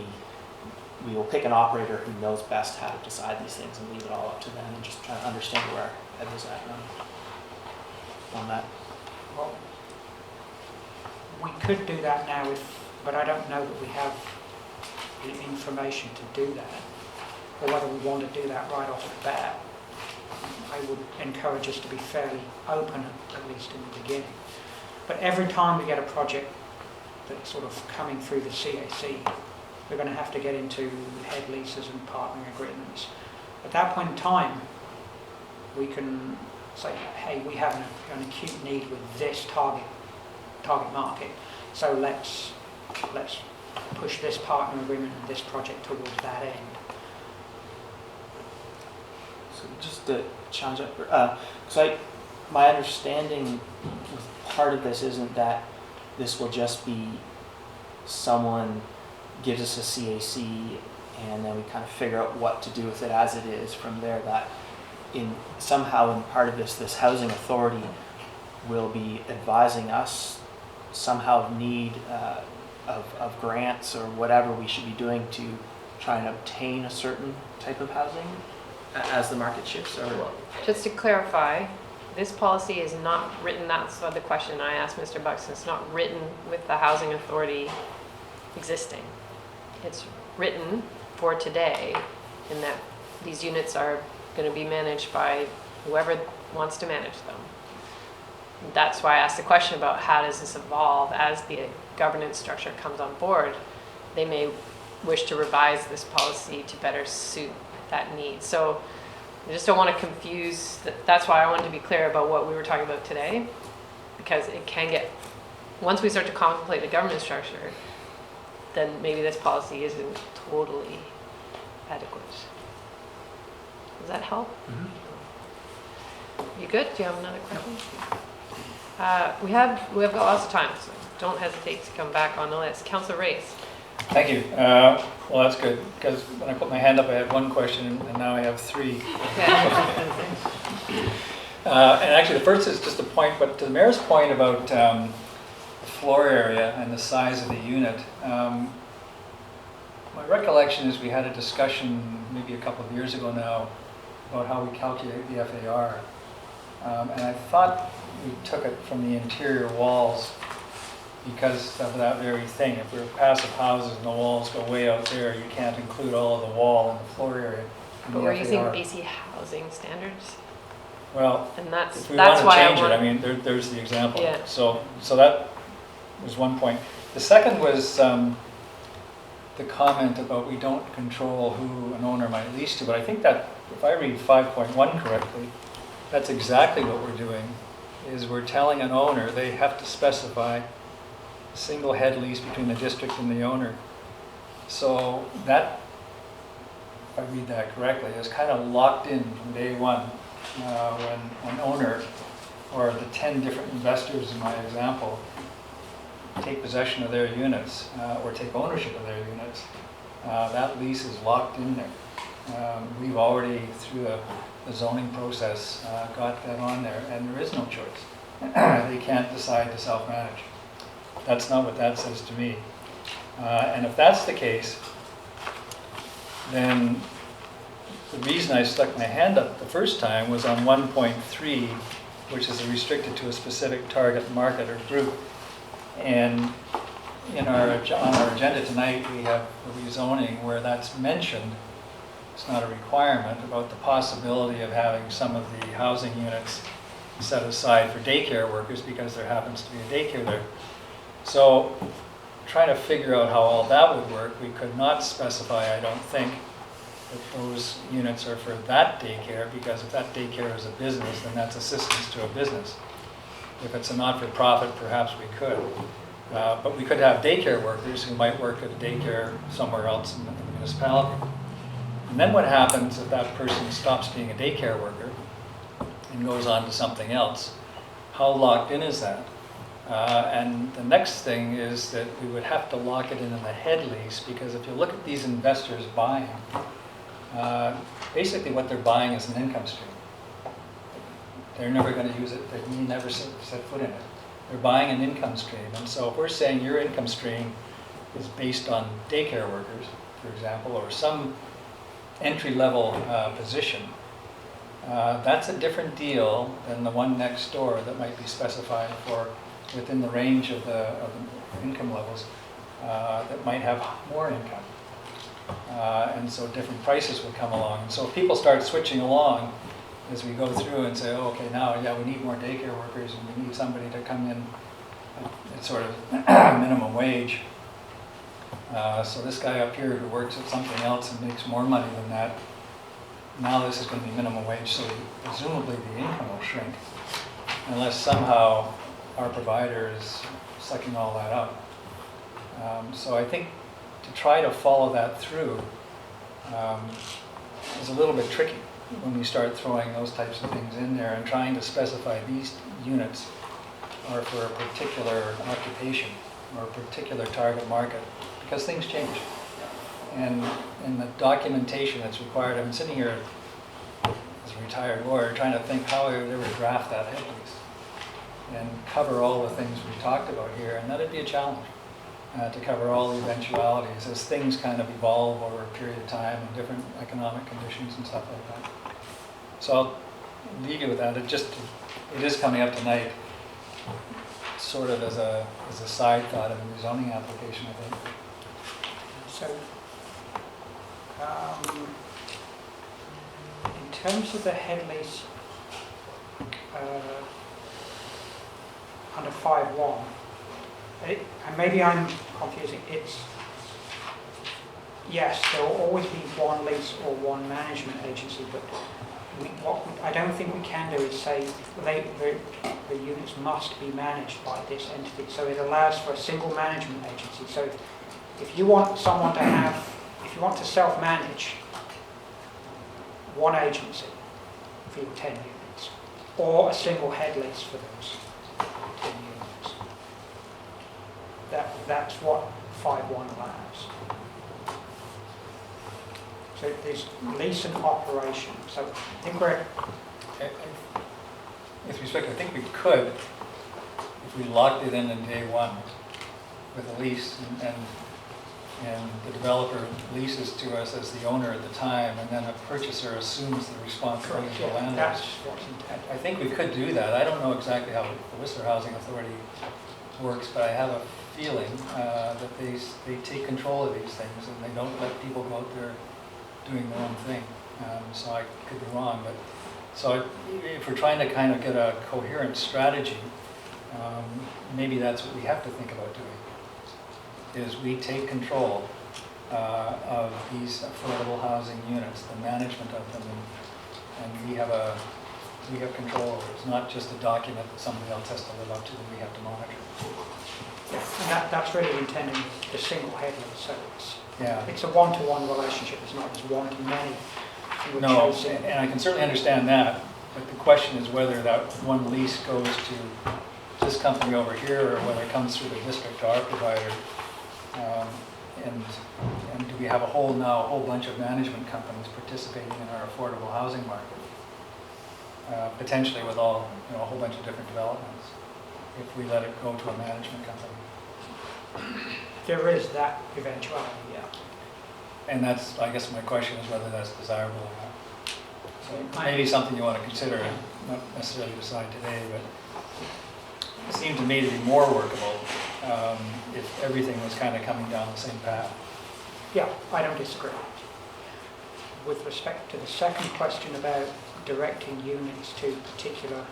we will pick an operator who knows best how to decide these things and leave it all up to them, and just try to understand where our head is at on that?
Well, we could do that now, but I don't know that we have the information to do that, or whether we want to do that right off the bat. I would encourage us to be fairly open, at least in the beginning. But every time we get a project that's sort of coming through the CAC, we're going to have to get into head leases and partnering agreements. At that point in time, we can say, hey, we have an acute need with this target market, so let's push this partner agreement and this project towards that end.
So just to challenge it, because my understanding with part of this isn't that this will just be someone gives us a CAC and then we kind of figure out what to do with it as it is from there, that somehow in part of this housing authority will be advising us somehow of need of grants or whatever we should be doing to try and obtain a certain type of housing as the market shifts, or
Just to clarify, this policy is not written, that's the question I asked Mr. Buxton, it's not written with the housing authority existing. It's written for today in that these units are going to be managed by whoever wants to manage them. That's why I asked the question about how does this evolve as the governance structure comes on board. They may wish to revise this policy to better suit that need. So I just don't want to confuse, that's why I wanted to be clear about what we were talking about today, because it can get, once we start to contemplate the governance structure, then maybe this policy isn't totally adequate. Does that help? You good? Do you have another question? We have got lots of time, so don't hesitate to come back on the list. Councillor Race.
Thank you. Well, that's good, because when I put my hand up, I had one question, and now I have three.
Okay.
And actually, the first is just a point, but to the mayor's point about the floor area and the size of the unit, my recollection is we had a discussion maybe a couple of years ago now about how we calculate the FAR. And I thought we took it from the interior walls because of that very thing. If we're passive houses and the walls go way out there, you can't include all of the wall and the floor area in
But
the
we're using
FAR.
BC housing standards,
Well,
and that's
if we want to
why
change
I
it,
want.
I mean, there's the example.
Yeah.
So that was one point. The second was the comment about we don't control who an owner might lease to, but I think that if I read 5.1 correctly, that's exactly what we're doing, is we're telling an owner they have to specify a single head lease between the district and the owner. So that, if I read that correctly, is kind of locked in from day one when an owner or the 10 different investors in my example take possession of their units or take ownership of their units, that lease is locked in there. We've already, through the zoning process, got that on there, and there is no choice. They can't decide to self-manage. That's not what that says to me. And if that's the case, then the reason I stuck my hand up the first time was on 1.3, which is restricted to a specific target market or group. And on our agenda tonight, we have the rezoning where that's mentioned. It's not a requirement, about the possibility of having some of the housing units set aside for daycare workers because there happens to be a daycare there. So trying to figure out how all that would work, we could not specify, I don't think, that those units are for that daycare, because if that daycare is a business, then that's assistance to a business. If it's a not-for-profit, perhaps we could. But we could have daycare workers who might work at a daycare somewhere else in the municipality. And then what happens if that person stops being a daycare worker and goes on to something else? How locked in is that? And the next thing is that we would have to lock it in the head lease, because if you look at these investors buying, basically what they're buying is an income stream. They're never going to use it. They may never set foot in it. They're buying an income stream. And so if we're saying your income stream is based on daycare workers, for example, or some entry-level position, that's a different deal than the one next door that might be specified for within the range of the income levels that might have more income. And so different prices would come along. And so if people start switching along as we go through and say, oh, okay, now, yeah, we need more daycare workers and we need somebody to come in at sort of minimum wage. So this guy up here who works at something else and makes more money than that, now this is going to be minimum wage, so presumably the income will shrink unless somehow our provider is sucking all that up. So I think to try to follow that through is a little bit tricky when we start throwing those types of things in there and trying to specify these units are for a particular occupation or a particular target market, because things change. And in the documentation that's required, I've been sitting here as a retired lawyer trying to think how I would ever draft that head lease and cover all the things we talked about here, and that'd be a challenge. To cover all the eventualities as things kind of evolve over a period of time and different economic conditions and stuff like that. So I'll leave you with that. It is coming up tonight, sort of as a side thought of a zoning application, I think.
So, in terms of the head lease under 5.1, and maybe I'm confusing, yes, there will always be one lease or one management agency, but I don't think we can do is say the units must be managed by this entity. So it allows for a single management agency. So if you want someone to if you want to self-manage one agency for your 10 units, or a single head lease for those 10 units, that's what 5.1 allows. So there's lease and operation. So I think
With respect, I think we could, if we locked it in day one with a lease, and the developer leases to us as the owner at the time, and then a purchaser assumes the responsibility of the landlord.
that's what's intended.
I think we could do that. I don't know exactly how the Whistler Housing Authority works, but I have a feeling that they take control of these things and they don't let people go out there doing their own thing. So I could be wrong, but so if we're trying to kind of get a coherent strategy, maybe that's what we have to think about doing, is we take control of these affordable housing units, the management of them, and we have control over it. It's not just a document that somebody else has to live up to and we have to monitor.
Yeah, and that's really intending the single head lease. So
Yeah.
it's a one-to-one relationship. It's not just one-to-many.
No, and I can certainly understand that, but the question is whether that one lease goes to this company over here or whether it comes through the district to our provider. And do we have a whole bunch of management companies participating in our affordable housing market? Potentially with a whole bunch of different developments, if we let it go to a management company.
There is that eventuality, yeah.
And that's, I guess my question is whether that's desirable or not. So maybe something you want to consider, and not necessarily decide today, but it seemed to me to be more workable if everything was kind of coming down the same path.
Yeah, I don't disagree. With respect to the second question about directing units to particular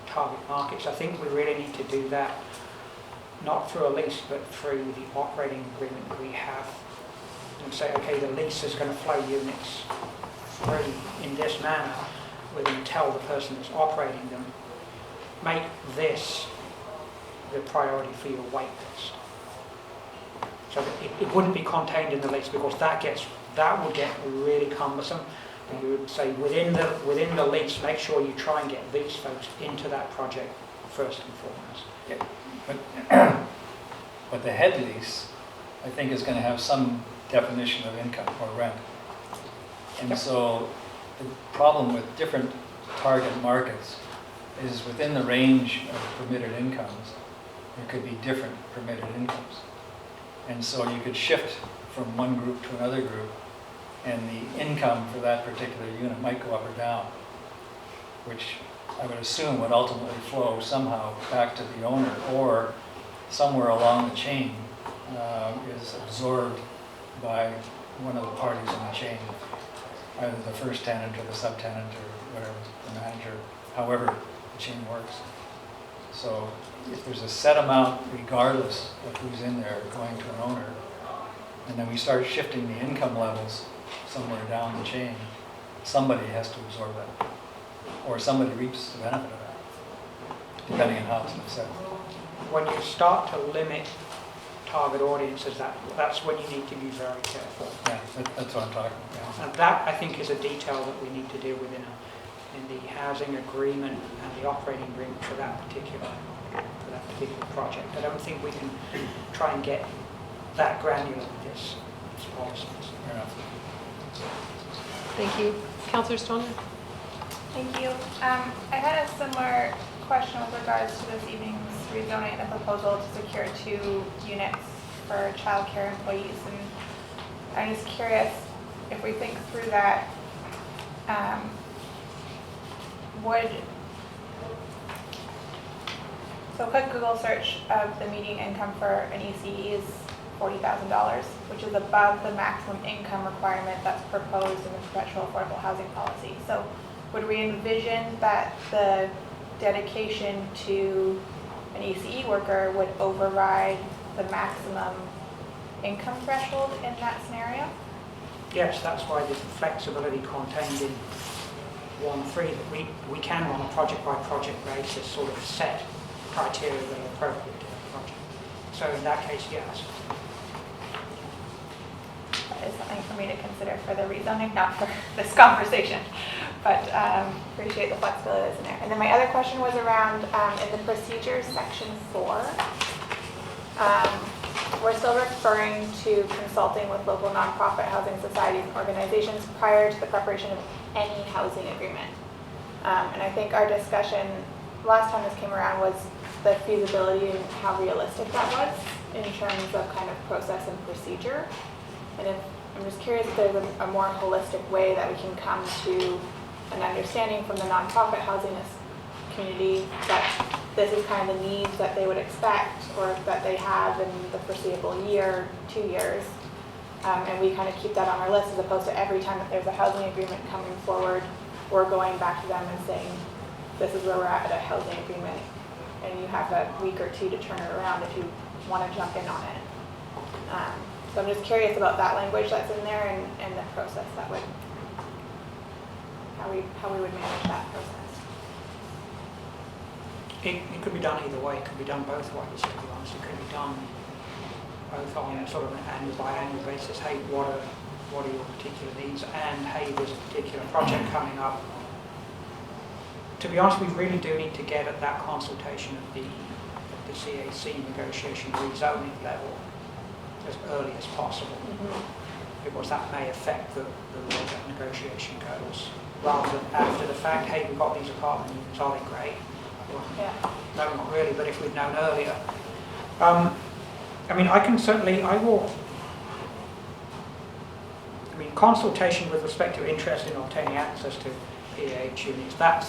target markets, I think we really need to do that not through a lease but through the operating agreement that we have, and say, okay, the lease is going to flow units through in this manner. We're going to tell the person that's operating them, make this the priority for your wait list. So that it wouldn't be contained in the lease, because that would get really cumbersome. And you would say within the lease, make sure you try and get these folks into that project first and foremost.
Yeah. But the head lease, I think, is going to have some definition of income or rent. And so the problem with different target markets is within the range of permitted incomes, there could be different permitted incomes. And so you could shift from one group to another group, and the income for that particular unit might go up or down, which I would assume would ultimately flow somehow back to the owner, or somewhere along the chain is absorbed by one of the parties in the chain, either the first tenant or the subtenant or whatever, the manager, however the chain works. So if there's a set amount, regardless of who's in there, going to an owner, and then we start shifting the income levels somewhere down the chain, somebody has to absorb that, or somebody reaps the benefit of that, depending on how it's set.
When you start to limit target audiences, that's when you need to be very careful.
Yeah, that's what I'm talking about.
And that, I think, is a detail that we need to deal with in the housing agreement and the operating agreement for that particular project. I don't think we can try and get that granular with this policy.
Fair enough.
Thank you. Councillor Stoner?
Thank you. I had a similar question with regards to this evening's rezoning, the proposal to secure 2 units for childcare employees. And I'm just curious if we think through that, so a quick Google search of the median income for an ECE is $40,000, which is above the maximum income requirement that's proposed in the Perpetual Affordable Housing Policy. So would we envision that the dedication to an ECE worker would override the maximum income threshold in that scenario?
Yes, that's why the flexibility contained in 1.3 that we can, on a project-by-project basis, sort of set criteria that are appropriate to the project. So in that case, yes.
That is something for me to consider for the rezoning, not for this conversation, but appreciate the flexibility that's in there. And then my other question was around in the procedures section 4. We're still referring to consulting with local nonprofit housing societies and organizations prior to the preparation of any housing agreement. And I think our discussion last time this came around was the feasibility and how realistic that was in terms of kind of process and procedure. And if, I'm just curious if there's a more holistic way that we can come to an understanding from the nonprofit housing community that this is kind of the needs that they would expect or that they have in the foreseeable year, 2 years. And we kind of keep that on our list as opposed to every time that there's a housing agreement coming forward, we're going back to them and saying, this is where we're at a housing agreement. And you have a week or 2 to turn it around if you want to jump in on it. So I'm just curious about that language that's in there and the process that would, how we would manage that process.
It could be done either way. It could be done both ways, to be honest. It could be done both on sort of an annual by annual basis. Hey, what are your particular needs? And hey, there's a particular project coming up. To be honest, we really do need to get at that consultation at the CAC negotiation rezoning level as early as possible, because that may affect the way that negotiation goes, rather than after the fact, hey, we've got these apartment units, are they great? Well,
Yeah.
no, not really, but if we'd known earlier. I mean, I can certainly, consultation with respect to interest in obtaining access to PAH units, that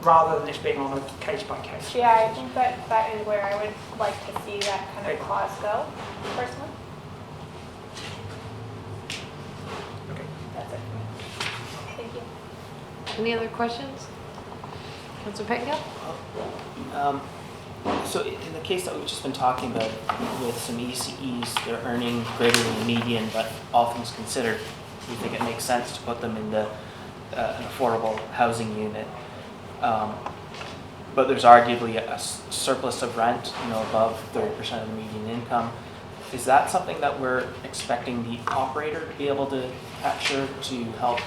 rather than this being on a case-by-case.
Yeah, I think that is where I would like to see that kind of clause go, personally.
Okay.
That's it for me. Thank you.
Any other questions? Councillor Pettingill?
So in the case that we've just been talking about with some ECEs, they're earning greater than the median, but all things considered, we think it makes sense to put them in the an affordable housing unit. But there's arguably a surplus of rent, above 30% of the median income. Is that something that we're expecting the operator to be able to capture to help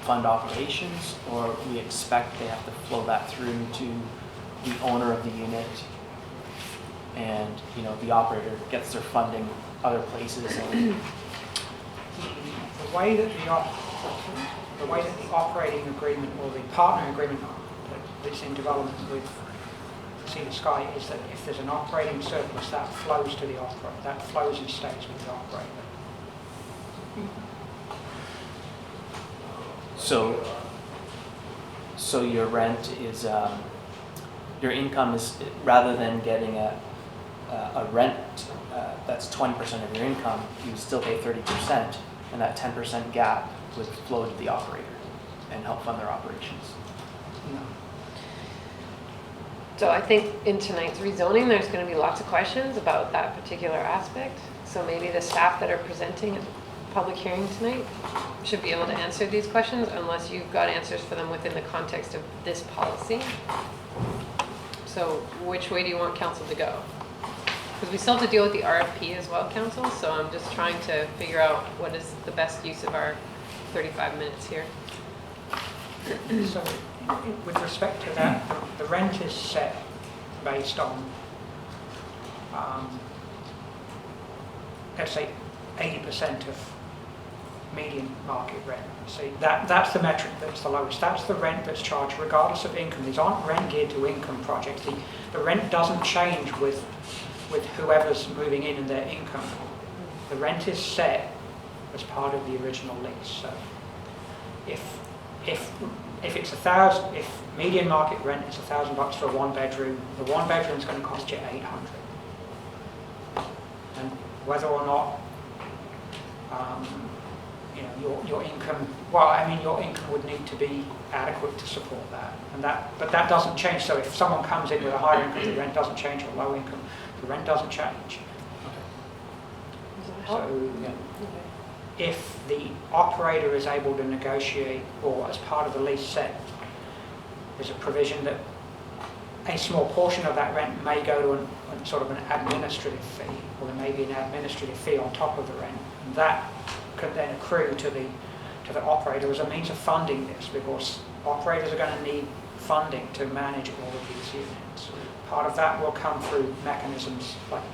fund operations, or we expect they have to flow that through to the owner of the unit, and the operator gets their funding other places? And
The way that the operating agreement or the partner agreement that's in development with Sea to Sky is that if there's an operating surplus, that flows to the operator, that flows and stays with the operator.
So your rent is, your income is, rather than getting a rent that's 20% of your income, you still pay 30%, and that 10% gap would flow to the operator and help fund their operations.
No.
So I think in tonight's rezoning, there's going to be lots of questions about that particular aspect. So maybe the staff that are presenting at the public hearing tonight should be able to answer these questions unless you've got answers for them within the context of this policy. So which way do you want council to go? Because we still have to deal with the RFP as well, council, so I'm just trying to figure out what is the best use of our 35 minutes here.
So, with respect to that, the rent is set based on, let's say, 80% of median market rent. See, that's the metric that's the lowest. That's the rent that's charged regardless of income. These aren't rent geared to income projects. The rent doesn't change with whoever's moving in and their income. The rent is set as part of the original lease. So if it's if median market rent is $1,000 for a one bedroom, the one bedroom is going to cost you $800. And whether or not your income, well, I mean, your income would need to be adequate to support that, but that doesn't change. So if someone comes in with a higher income, the rent doesn't change, or low income, the rent doesn't change.
Does that help?
So if the operator is able to negotiate, or as part of the lease set, there's a provision that a small portion of that rent may go to sort of an administrative fee, or there may be an administrative fee on top of the rent, and that could then accrue to the operator as a means of funding this, because operators are going to need funding to manage all of these units. Part of that will come through mechanisms like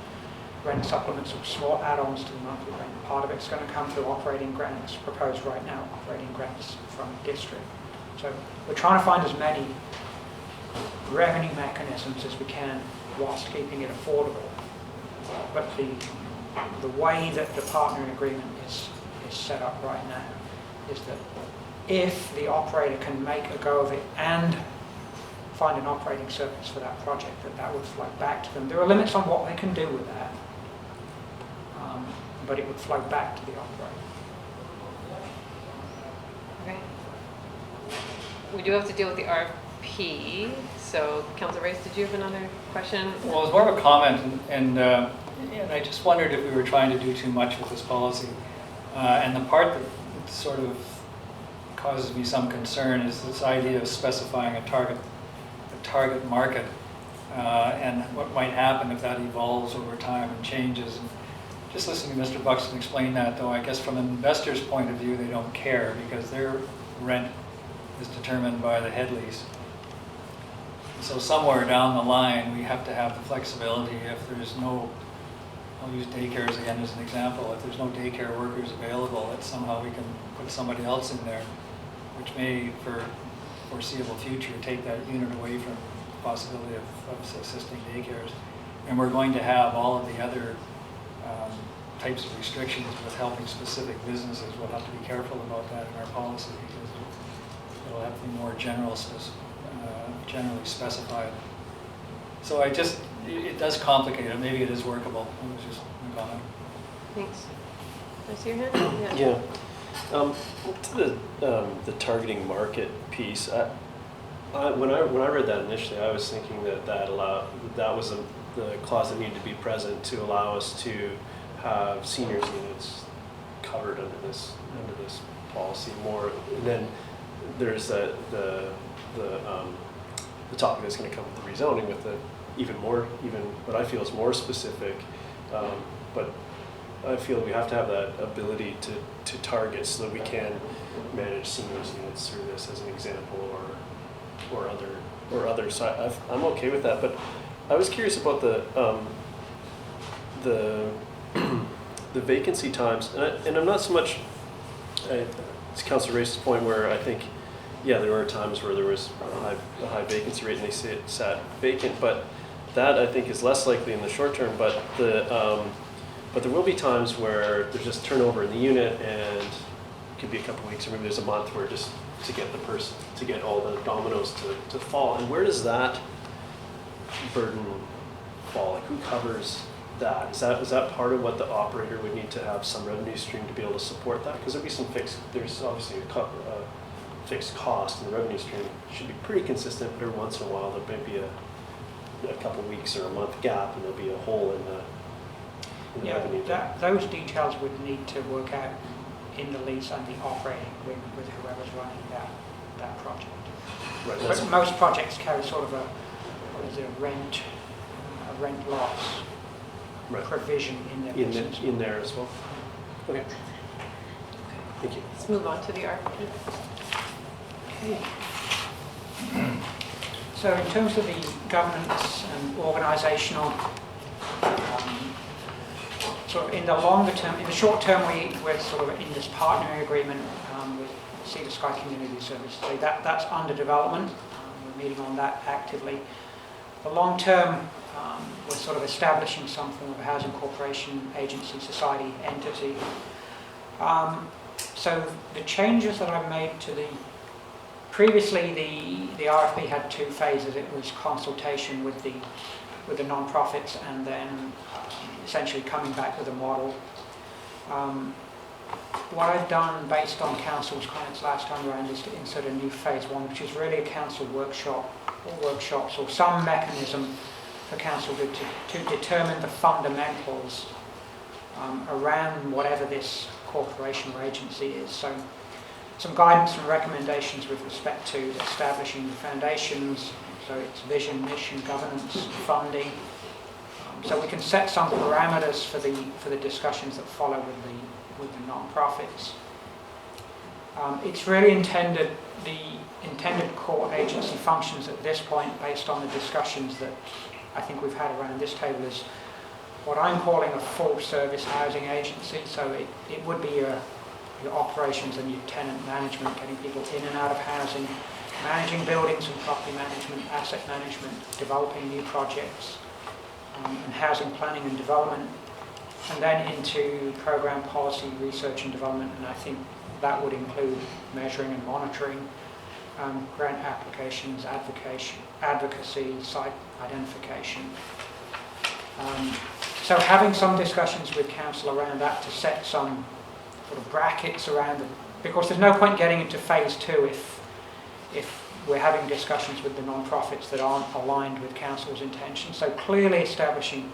rent supplements or small add-ons to the monthly rent. Part of it's going to come through operating grants, proposed right now, operating grants from district. So we're trying to find as many revenue mechanisms as we can whilst keeping it affordable. But the way that the partnering agreement is set up right now is that if the operator can make a go of it and find an operating surplus for that project, that would flow back to them. There are limits on what they can do with that, but it would flow back to the operator.
Okay. We do have to deal with the RFP. So, Councilor Rice, did you have another question?
Well, it's more of a comment, and I just wondered if we were trying to do too much with this policy. And the part that sort of causes me some concern is this idea of specifying a target market, and what might happen if that evolves over time and changes. And just listening to Mr. Buxton explain that, though, I guess from an investor's point of view, they don't care because their rent is determined by the head lease. So somewhere down the line, we have to have the flexibility if there's no, I'll use daycares again as an example, if there's no daycare workers available, that somehow we can put somebody else in there, which may, for foreseeable future, take that unit away from the possibility of assisting daycares. And we're going to have all of the other types of restrictions with helping specific businesses. We'll have to be careful about that in our policy because it'll have to be more generally specified. So it does complicate it. Maybe it is workable. It was just a comment.
Thanks. I see your hand?
Yeah. To the targeting market piece, when I read that initially, I was thinking that was the clause that needed to be present to allow us to have seniors units covered under this policy more. And then there's the topic that's going to come with the rezoning with the even what I feel is more specific, but I feel we have to have that ability to target so that we can manage seniors units through this as an example, or other. So I'm okay with that, but I was curious about the vacancy times, and I'm not so much. It's Councilor Race's point where I think, yeah, there were times where there was a high vacancy rate and they sat vacant, but that I think is less likely in the short term. But there will be times where there's just turnover in the unit, and it could be a couple of weeks, or maybe there's a month where just to get the person, to get all the dominoes to fall. And where does that burden fall? Like, who covers that? Is that part of what the operator would need to have some revenue stream to be able to support that? Because there's obviously a fixed cost, and the revenue stream should be pretty consistent, but every once in a while there may be a couple weeks or a month gap, and there'll be a hole in the revenue.
Those details would need to work out in the lease and the operating agreement with whoever's running that project.
Right,
But most projects carry sort of a rent loss
right.
provision in their business.
In there as well. Okay. Thank you.
Let's move on to the RFP.
Okay. So in terms of the governance and organisational, sort of in the longer term, in the short term, we're sort of in this partnering agreement with Sea to Sky Community Services. So that's under development. We're meeting on that actively. The long term, we're sort of establishing some form of housing corporation, agency, society, entity. So the changes that I've made to previously the RFP had two phases. It was consultation with the non-profits, and then essentially coming back with a model. What I've done based on council's comments last time around is to insert a new phase one, which is really a council workshop or workshops or some mechanism for council to determine the fundamentals around whatever this corporation or agency is. So some guidance and recommendations with respect to establishing the foundations, so its vision, mission, governance, funding. So we can set some parameters for the discussions that follow with the non-profits. It's really intended, the intended core agency functions at this point, based on the discussions that I think we've had around this table, is what I'm calling a full service housing agency. So it would be your operations and your tenant management, getting people in and out of housing, managing buildings and property management, asset management, developing new projects, and housing planning and development, and then into program policy, research and development, and I think that would include measuring and monitoring, grant applications, advocacy, site identification. So having some discussions with council around that to set some sort of brackets around it, because there's no point getting into phase two if we're having discussions with the non-profits that aren't aligned with council's intentions. So clearly establishing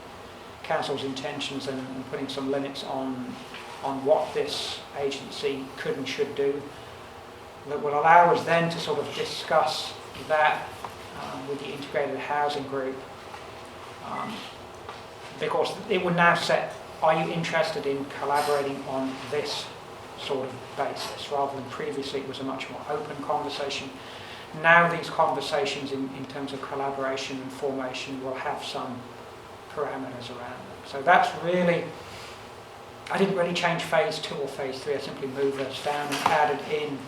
council's intentions and putting some limits on what this agency could and should do, that will allow us then to sort of discuss that with the integrated housing group, because it would now set, are you interested in collaborating on this sort of basis, rather than previously it was a much more open conversation. Now these conversations in terms of collaboration and formation will have some parameters around them. So that's really, I didn't really change phase two or phase three, I simply moved those down and added in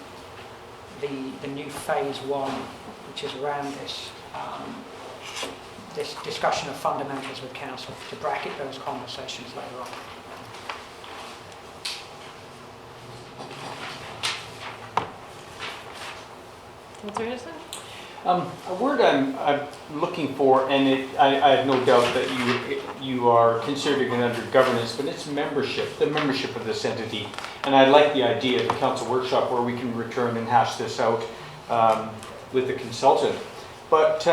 the new phase one, which is around this this discussion of fundamentals with council, to bracket those conversations later on.
Councillor Anderson?
A word I'm looking for, and I have no doubt that you are considering it under governance, but it's membership, the membership of this entity. And I like the idea of the council workshop where we can return and hash this out with the consultant. But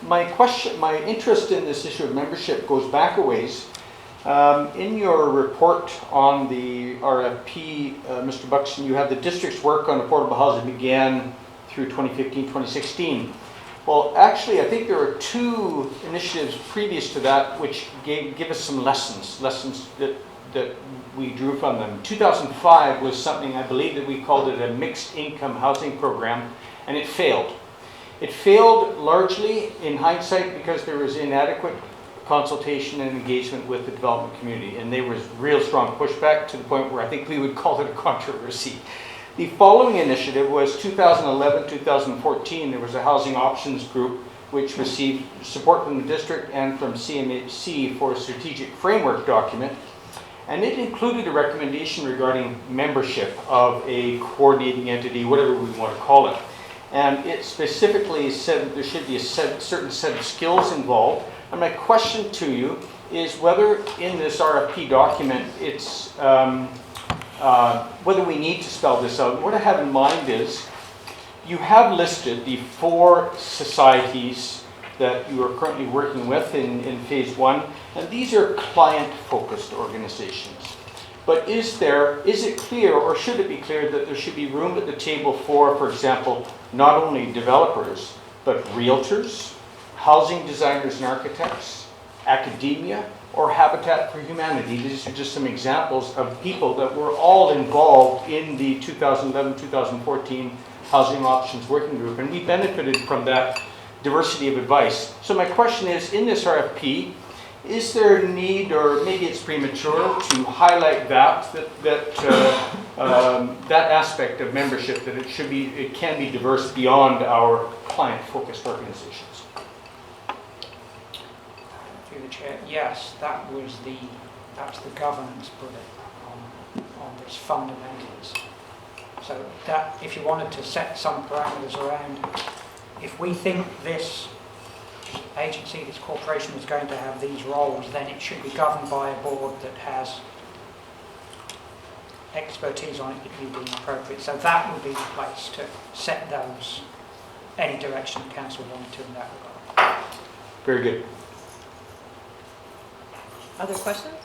my interest in this issue of membership goes back a ways. In your report on the RFP, Mr. Buxton, you have the district's work on affordable housing began through 2015, 2016. Well, actually, I think there are two initiatives previous to that which give us some lessons that we drew from them. 2005 was something, I believe that we called it a mixed income housing program, and it failed. It failed largely in hindsight because there was inadequate consultation and engagement with the development community, and there was real strong pushback to the point where I think we would call it a controversy. The following initiative was 2011-2014. There was a housing options group which received support from the district and from CMHC for a strategic framework document.
And it included a recommendation regarding membership of a coordinating entity, whatever we want to call it. And it specifically said that there should be a certain set of skills involved. And my question to you is whether in this RFP document, it's whether we need to spell this out. What I have in mind is you have listed the 4 societies that you are currently working with in phase 1, and these are client-focused organizations. But is it clear, or should it be clear, that there should be room at the table for example, not only developers, but realtors, housing designers and architects, academia, or Habitat for Humanity? These are just some examples of people that were all involved in the 2011-2014 Housing Options Working Group, and we benefited from that diversity of advice. So my question is, in this RFP, is there a need, or maybe it's premature, to highlight that aspect of membership, that it can be diverse beyond our client-focused organizations?
Through the chair, yes, that's the governance bullet on this fundamentals. So that, if you wanted to set some parameters around, if we think this agency, this corporation is going to have these roles, then it should be governed by a board that has expertise on it if you deem appropriate. So that would be the place to set those, any direction the council wanted to in that regard.
Very good.
Other questions?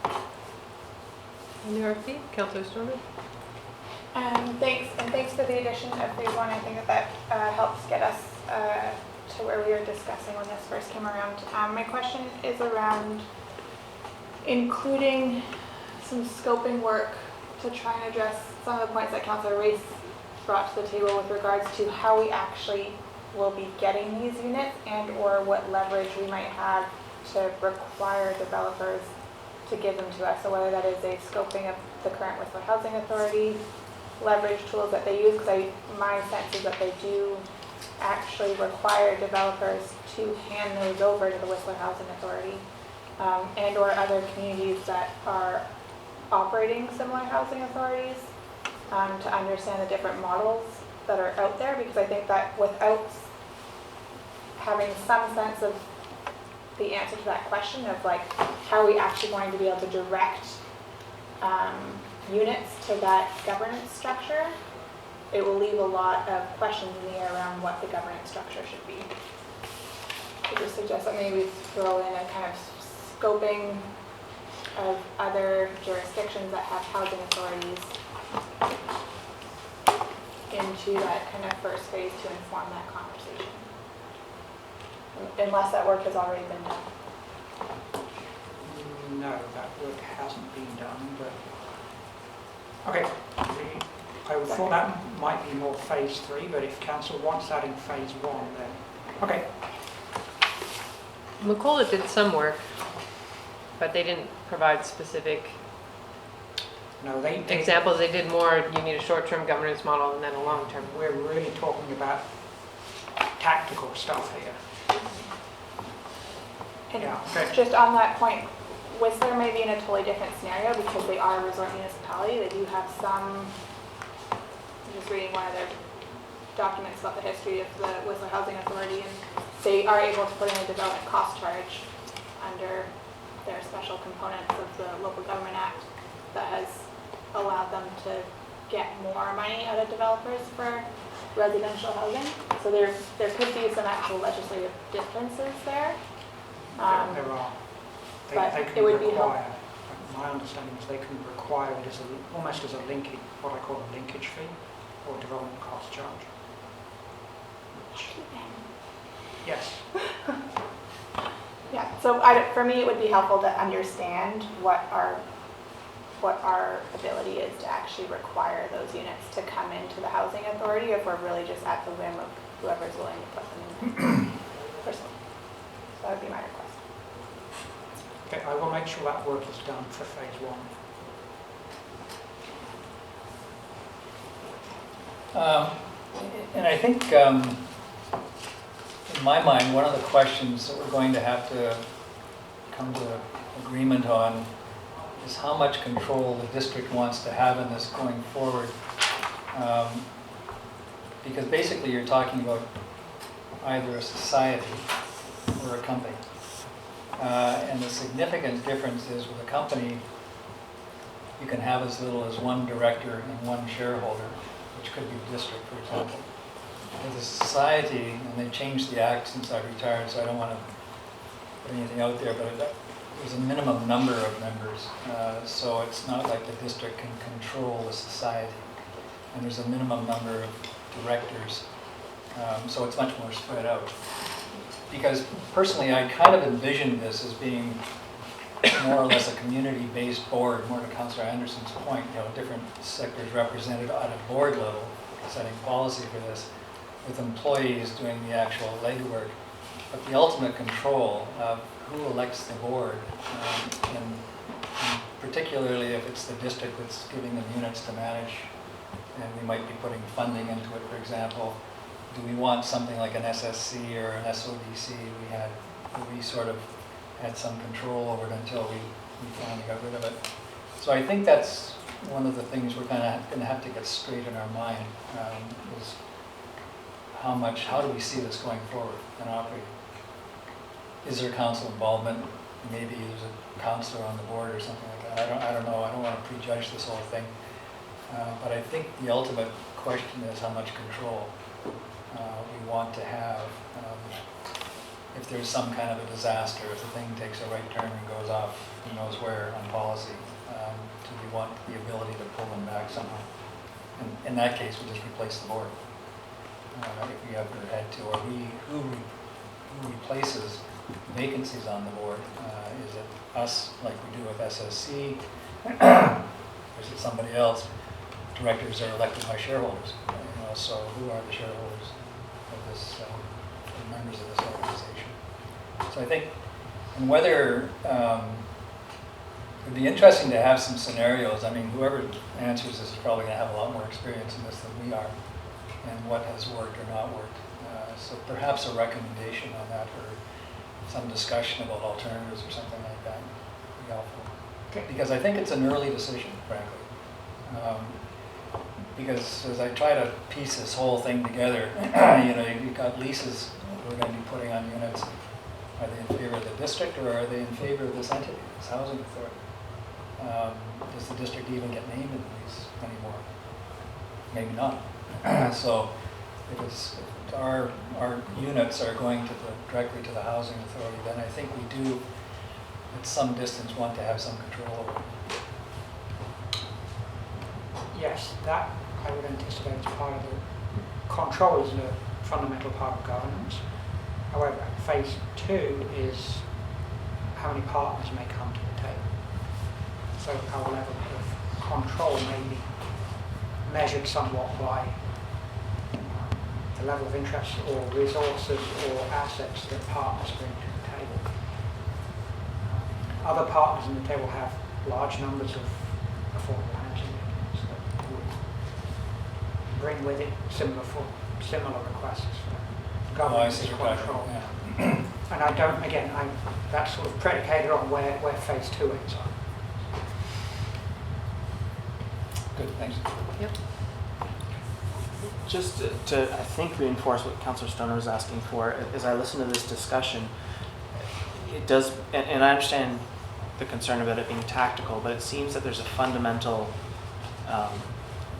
On the RFP, Councillor Storman?
Thanks for the addition of phase 1. I think that helps get us to where we were discussing when this first came around. My question is around including some scoping work to try and address some of the points that Councillor Race brought to the table with regards to how we actually will be getting these units, and or what leverage we might have to require developers to give them to us. So whether that is a scoping of the current Whistler Housing Authority leverage tools that they use, because my sense is that they do actually require developers to hand those over to the Whistler Housing Authority, and or other communities that are operating similar housing authorities, to understand the different models that are out there, because I think that without having some sense of the answer to that question of like how are we actually going to be able to direct units to that governance structure, it will leave a lot of questions in the air around what the governance structure should be. I just suggest that maybe we throw in a kind of scoping of other jurisdictions that have housing authorities into that kind of first phase to inform that conversation. Unless that work has already been done.
No, that work hasn't been done, but okay. I would thought that might be more phase 3, but if council wants that in phase 1, then okay.
Macola did some work, but they didn't provide specific
No, they
examples. They did more, you need a short-term governance model and then a long-term.
We're really talking about tactical stuff here.
And
Yeah, okay.
just on that point, Whistler may be in a totally different scenario because they are a resort municipality. They do have some, I'm just reading one of their documents about the history of the Whistler Housing Authority, and they are able to put in a development cost charge under their special components of the Local Government Act that has allowed them to get more money out of developers for residential housing. So there could be some actual legislative differences there.
There are.
But
They can
it would be
require, my understanding is they can require it as almost as a linkage, what I call a linkage fee or development cost charge. Yes.
Yeah, so for me, it would be helpful to understand what our ability is to actually require those units to come into the housing authority, if we're really just at the whim of whoever's willing to put them in. Personally. So that would be my request.
Okay, I will make sure that work is done for phase 1.
And I think, in my mind, one of the questions that we're going to have to come to agreement on is how much control the district wants to have in this going forward. Because basically you're talking about either a society or a company. And the significant difference is with a company, you can have as little as one director and one shareholder, which could be the district, for example. With a society, and they've changed the act since I retired, so I don't want to put anything out there, but there's a minimum number of members. So it's not like the district can control the society. And there's a minimum number of directors. So it's much more spread out. Because personally, I kind of envisioned this as being more or less a community-based board, more to Councillor Anderson's point, different sectors represented at a board level, setting policy for this, with employees doing the actual legwork. But the ultimate control of who elects the board, and particularly if it's the district that's giving them units to manage, and we might be putting funding into it, for example. Do we want something like an SSC or an SODC? We sort of had some control over it until we finally got rid of it. So I think that's one of the things we're going to have to get straight in our mind, is how do we see this going forward and operating? Is there council involvement? Maybe there's a councillor on the board or something like that. I don't know. I don't want to prejudge this whole thing. But I think the ultimate question is how much control we want to have. If there's some kind of a disaster, if the thing takes a right turn and goes off who knows where on policy, do we want the ability to pull them back somehow? And in that case, we just replace the board. If we ever had to, or who replaces vacancies on the board? Is it us, like we do with SSC, or is it somebody else? Directors are elected by shareholders, so who are the shareholders of this, the members of this organization? So I think, and whether, it'd be interesting to have some scenarios. I mean, whoever answers this is probably going to have a lot more experience in this than we are, and what has worked or not worked. So perhaps a recommendation on that, or some discussion about alternatives or something like that would be helpful.
Okay.
Because I think it's an early decision, frankly. Because as I try to piece this whole thing together, you've got leases we're going to be putting on units. Are they in favor of the district, or are they in favor of this entity, this housing authority? Does the district even get named in the lease anymore? Maybe not. So if our units are going directly to the housing authority, then I think we do, at some distance, want to have some control over it.
Yes, that I would anticipate as part of the control is a fundamental part of governance. However, phase 2 is how many partners may come to the table. So our level of control may be measured somewhat by the level of interest or resources or assets that partners bring to the table. Other partners in the table have large numbers of affordable housing units that would bring with it similar requests for governance control.
Yeah.
And I don't, again, that's sort of predicated on where phase 2 is.
Good, thanks.
Yep.
Just to, I think, reinforce what Councillor Stoner was asking for, as I listen to this discussion, it does, and I understand the concern about it being tactical, but it seems that there's a fundamental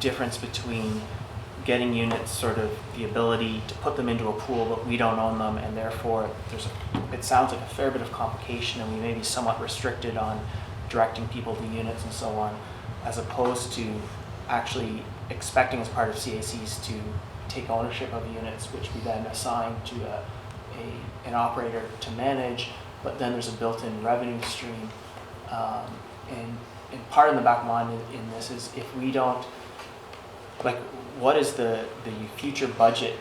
difference between getting units, sort of the ability to put them into a pool, but we don't own them, and therefore it sounds like a fair bit of complication, and we may be somewhat restricted on directing people to units and so on, as opposed to actually expecting as part of CACs to take ownership of units, which we then assign to an operator to manage, but then there's a built-in revenue stream. And part in the back of my mind in this is, if we don't, like, what is the future budget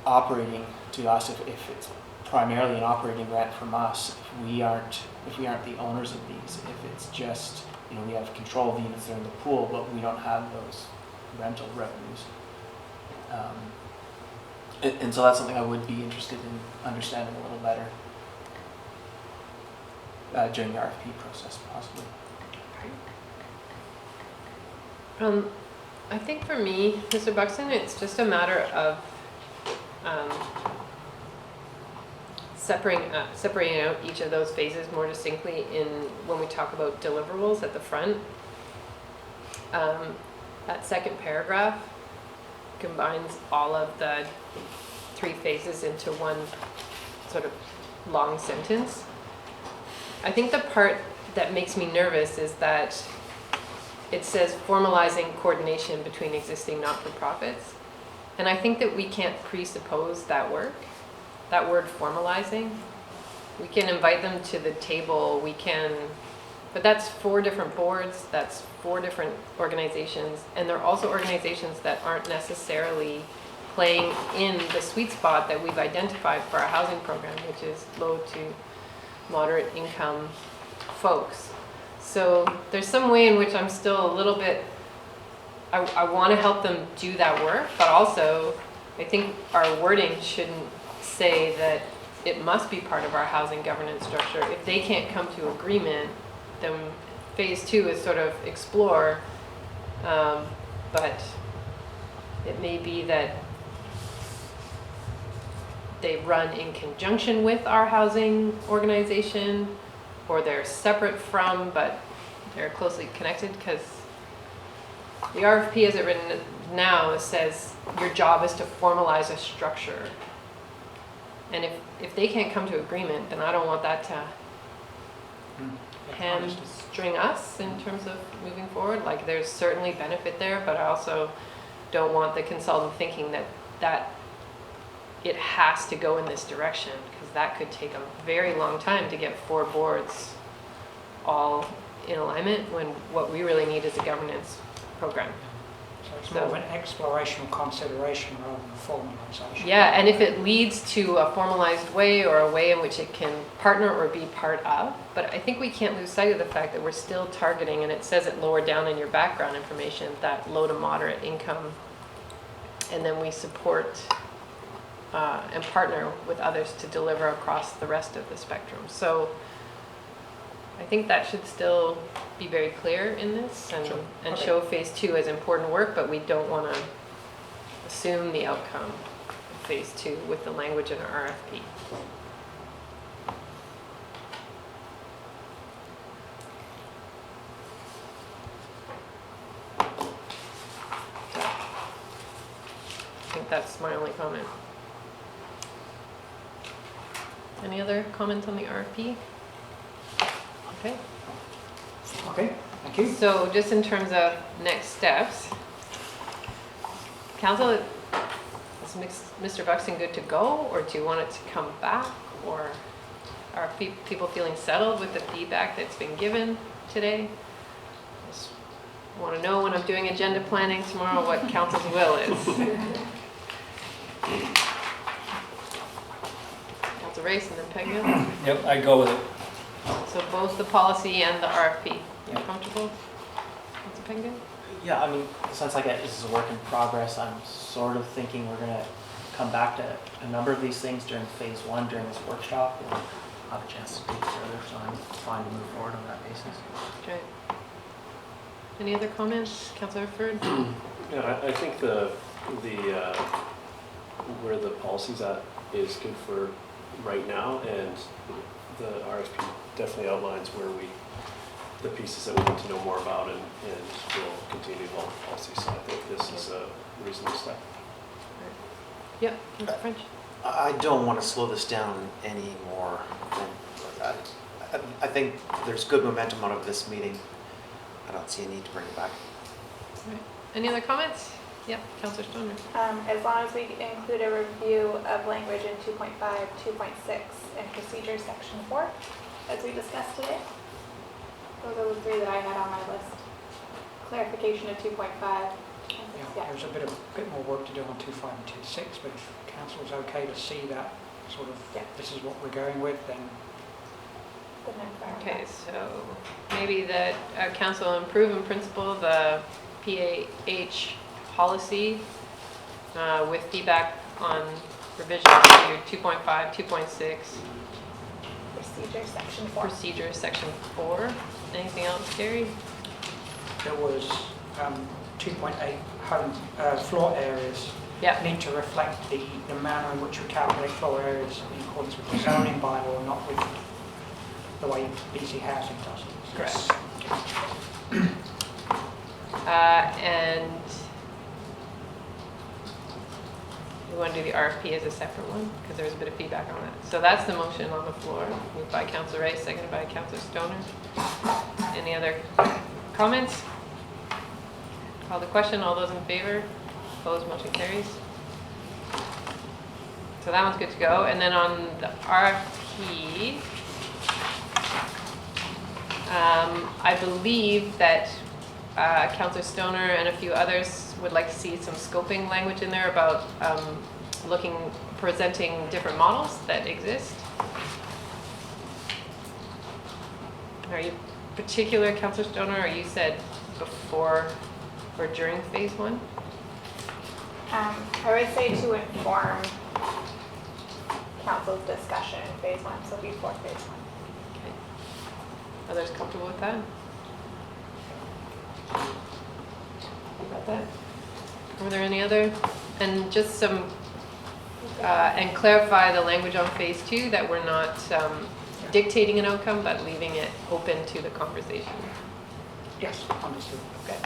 operating to us if it's primarily an operating grant from us, if we aren't the owners of these, if it's just, we have control of the units that are in the pool, but we don't have those rental revenues. And so that's something I would be interested in understanding a little better during the RFP process, possibly.
I think for me, Mr. Buxton, it's just a matter of separating out each of those phases more distinctly in when we talk about deliverables at the front. That second paragraph combines all of the 3 phases into one sort of long sentence. I think the part that makes me nervous is that it says formalizing coordination between existing not-for-profits. And I think that we can't presuppose that work, that word formalizing. We can invite them to the table, but that's 4 different boards, that's 4 different organizations, and they're also organizations that aren't necessarily playing in the sweet spot that we've identified for our housing program, which is low to moderate income folks. So there's some way in which I'm still a little bit, I want to help them do that work, but also I think our wording shouldn't say that it must be part of our housing governance structure. If they can't come to agreement, then phase 2 is sort of explore, but it may be that they run in conjunction with our housing organization, or they're separate from, but they're closely connected, because the RFP as it written now says your job is to formalize a structure. And if they can't come to agreement, then I don't want that to hamstring us in terms of moving forward. Like, there's certainly benefit there, but I also don't want the consultant thinking that it has to go in this direction, because that could take a very long time to get 4 boards all in alignment, when what we really need is a governance program.
So it's more of an explorational consideration rather than formalisation.
Yeah, and if it leads to a formalized way, or a way in which it can partner or be part of, but I think we can't lose sight of the fact that we're still targeting, and it says it lower down in your background information, that low to moderate income, and then we support and partner with others to deliver across the rest of the spectrum. So I think that should still be very clear in this, and,
Sure.
and
Okay.
show phase 2 as important work, but we don't want to assume the outcome of phase 2 with the language in our RFP. I think that's my only comment. Any other comments on the RFP? Okay.
Okay, thank you.
So just in terms of next steps, council, is Mr. Buxton good to go, or do you want it to come back, or are people feeling settled with the feedback that's been given today? Just want to know when I'm doing agenda planning tomorrow what council's will is. Council Race and then Peg Mill.
Yep, I go with it.
So both the policy and the RFP. You
Yeah.
comfortable? Council Penguin?
Yeah, I mean, since this is a work in progress, I'm sort of thinking we're gonna come back to a number of these things during phase 1, during this workshop, and have a chance to speak further, so I'm fine to move forward on that basis.
Okay. Any other comments? Councilor Ferd?
Yeah, I think where the policy's at is good for right now, and the RFP definitely outlines the pieces that we need to know more about, and we'll continue to evolve the policy. So I think this is a reasonable step.
Yep, Councilor French.
I don't want to slow this down anymore. I think there's good momentum out of this meeting. I don't see a need to bring it back.
All right. Any other comments? Yep, Councilor Stoner.
As long as we include a review of language in 2.5, 2.6, and procedures section 4, as we discussed today. Those are the 3 that I had on my list. Clarification of 2.5.
Yeah, there's a bit more work to do on 2.5 and 2.6, but if council's okay to see that sort of, this is what we're going with, then
Okay, so maybe that council improve in principle the PAH policy with feedback on revision to 2.5, 2.6.
Procedures section 4.
Procedures section 4. Anything else, Gary?
there was 2.8 home floor areas
Yeah,
need to reflect the manner in which we calculate floor areas in accordance with the zoning bylaw, not with the way BC Housing does it.
Correct. And we want to do the RFP as a separate one, because there was a bit of feedback on it. So that's the motion on the floor, moved by Councillor Rice, seconded by Councillor Stoner. Any other comments? Call the question, all those in favor? Opposed, motion carries. So that one's good to go. And then on the RFP, I believe that Councillor Stoner and a few others would like to see some scoping language in there about presenting different models that exist. Are you particular, Councillor Stoner, or you said before or during phase one?
I would say to inform council's discussion in phase one, so before phase one.
Okay. Others comfortable with that? You got that? Were there any other? And just some, and clarify the language on phase two, that we're not dictating an outcome, but leaving it open to the conversation.
Yes, understood.
Okay.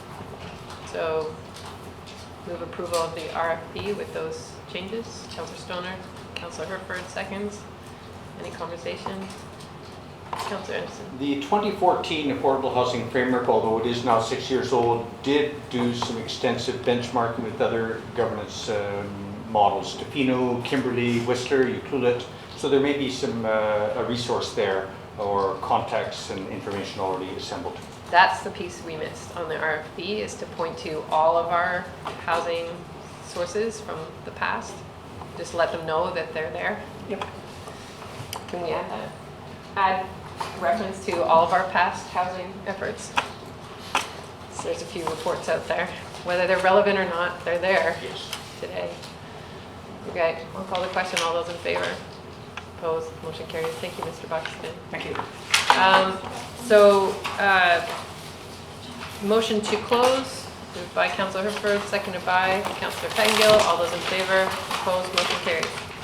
So, move approval of the RFP with those changes. Councillor Stoner, Councillor Herford seconds. Any conversation? Councillor Anderson.
The 2014 Affordable Housing Framework, although it is now 6 years old, did do some extensive benchmarking with other governance models, Tofino, Kimberley, Whistler, Ucluelet. So there may be some a resource there, or contacts and information already assembled.
That's the piece we missed on the RFP, is to point to all of our housing sources from the past. Just let them know that they're there.
Yep.
Can we add that? Add reference to all of our past housing efforts. So there's a few reports out there. Whether they're relevant or not, they're there
Yes.
today. Okay, I'll call the question. All those in favor? Opposed? Motion carries. Thank you, Mr. Buxton.
Thank you.
Motion to close, moved by Councillor Herford, seconded by Councillor Pettingill. All those in favor? Opposed? Motion carries.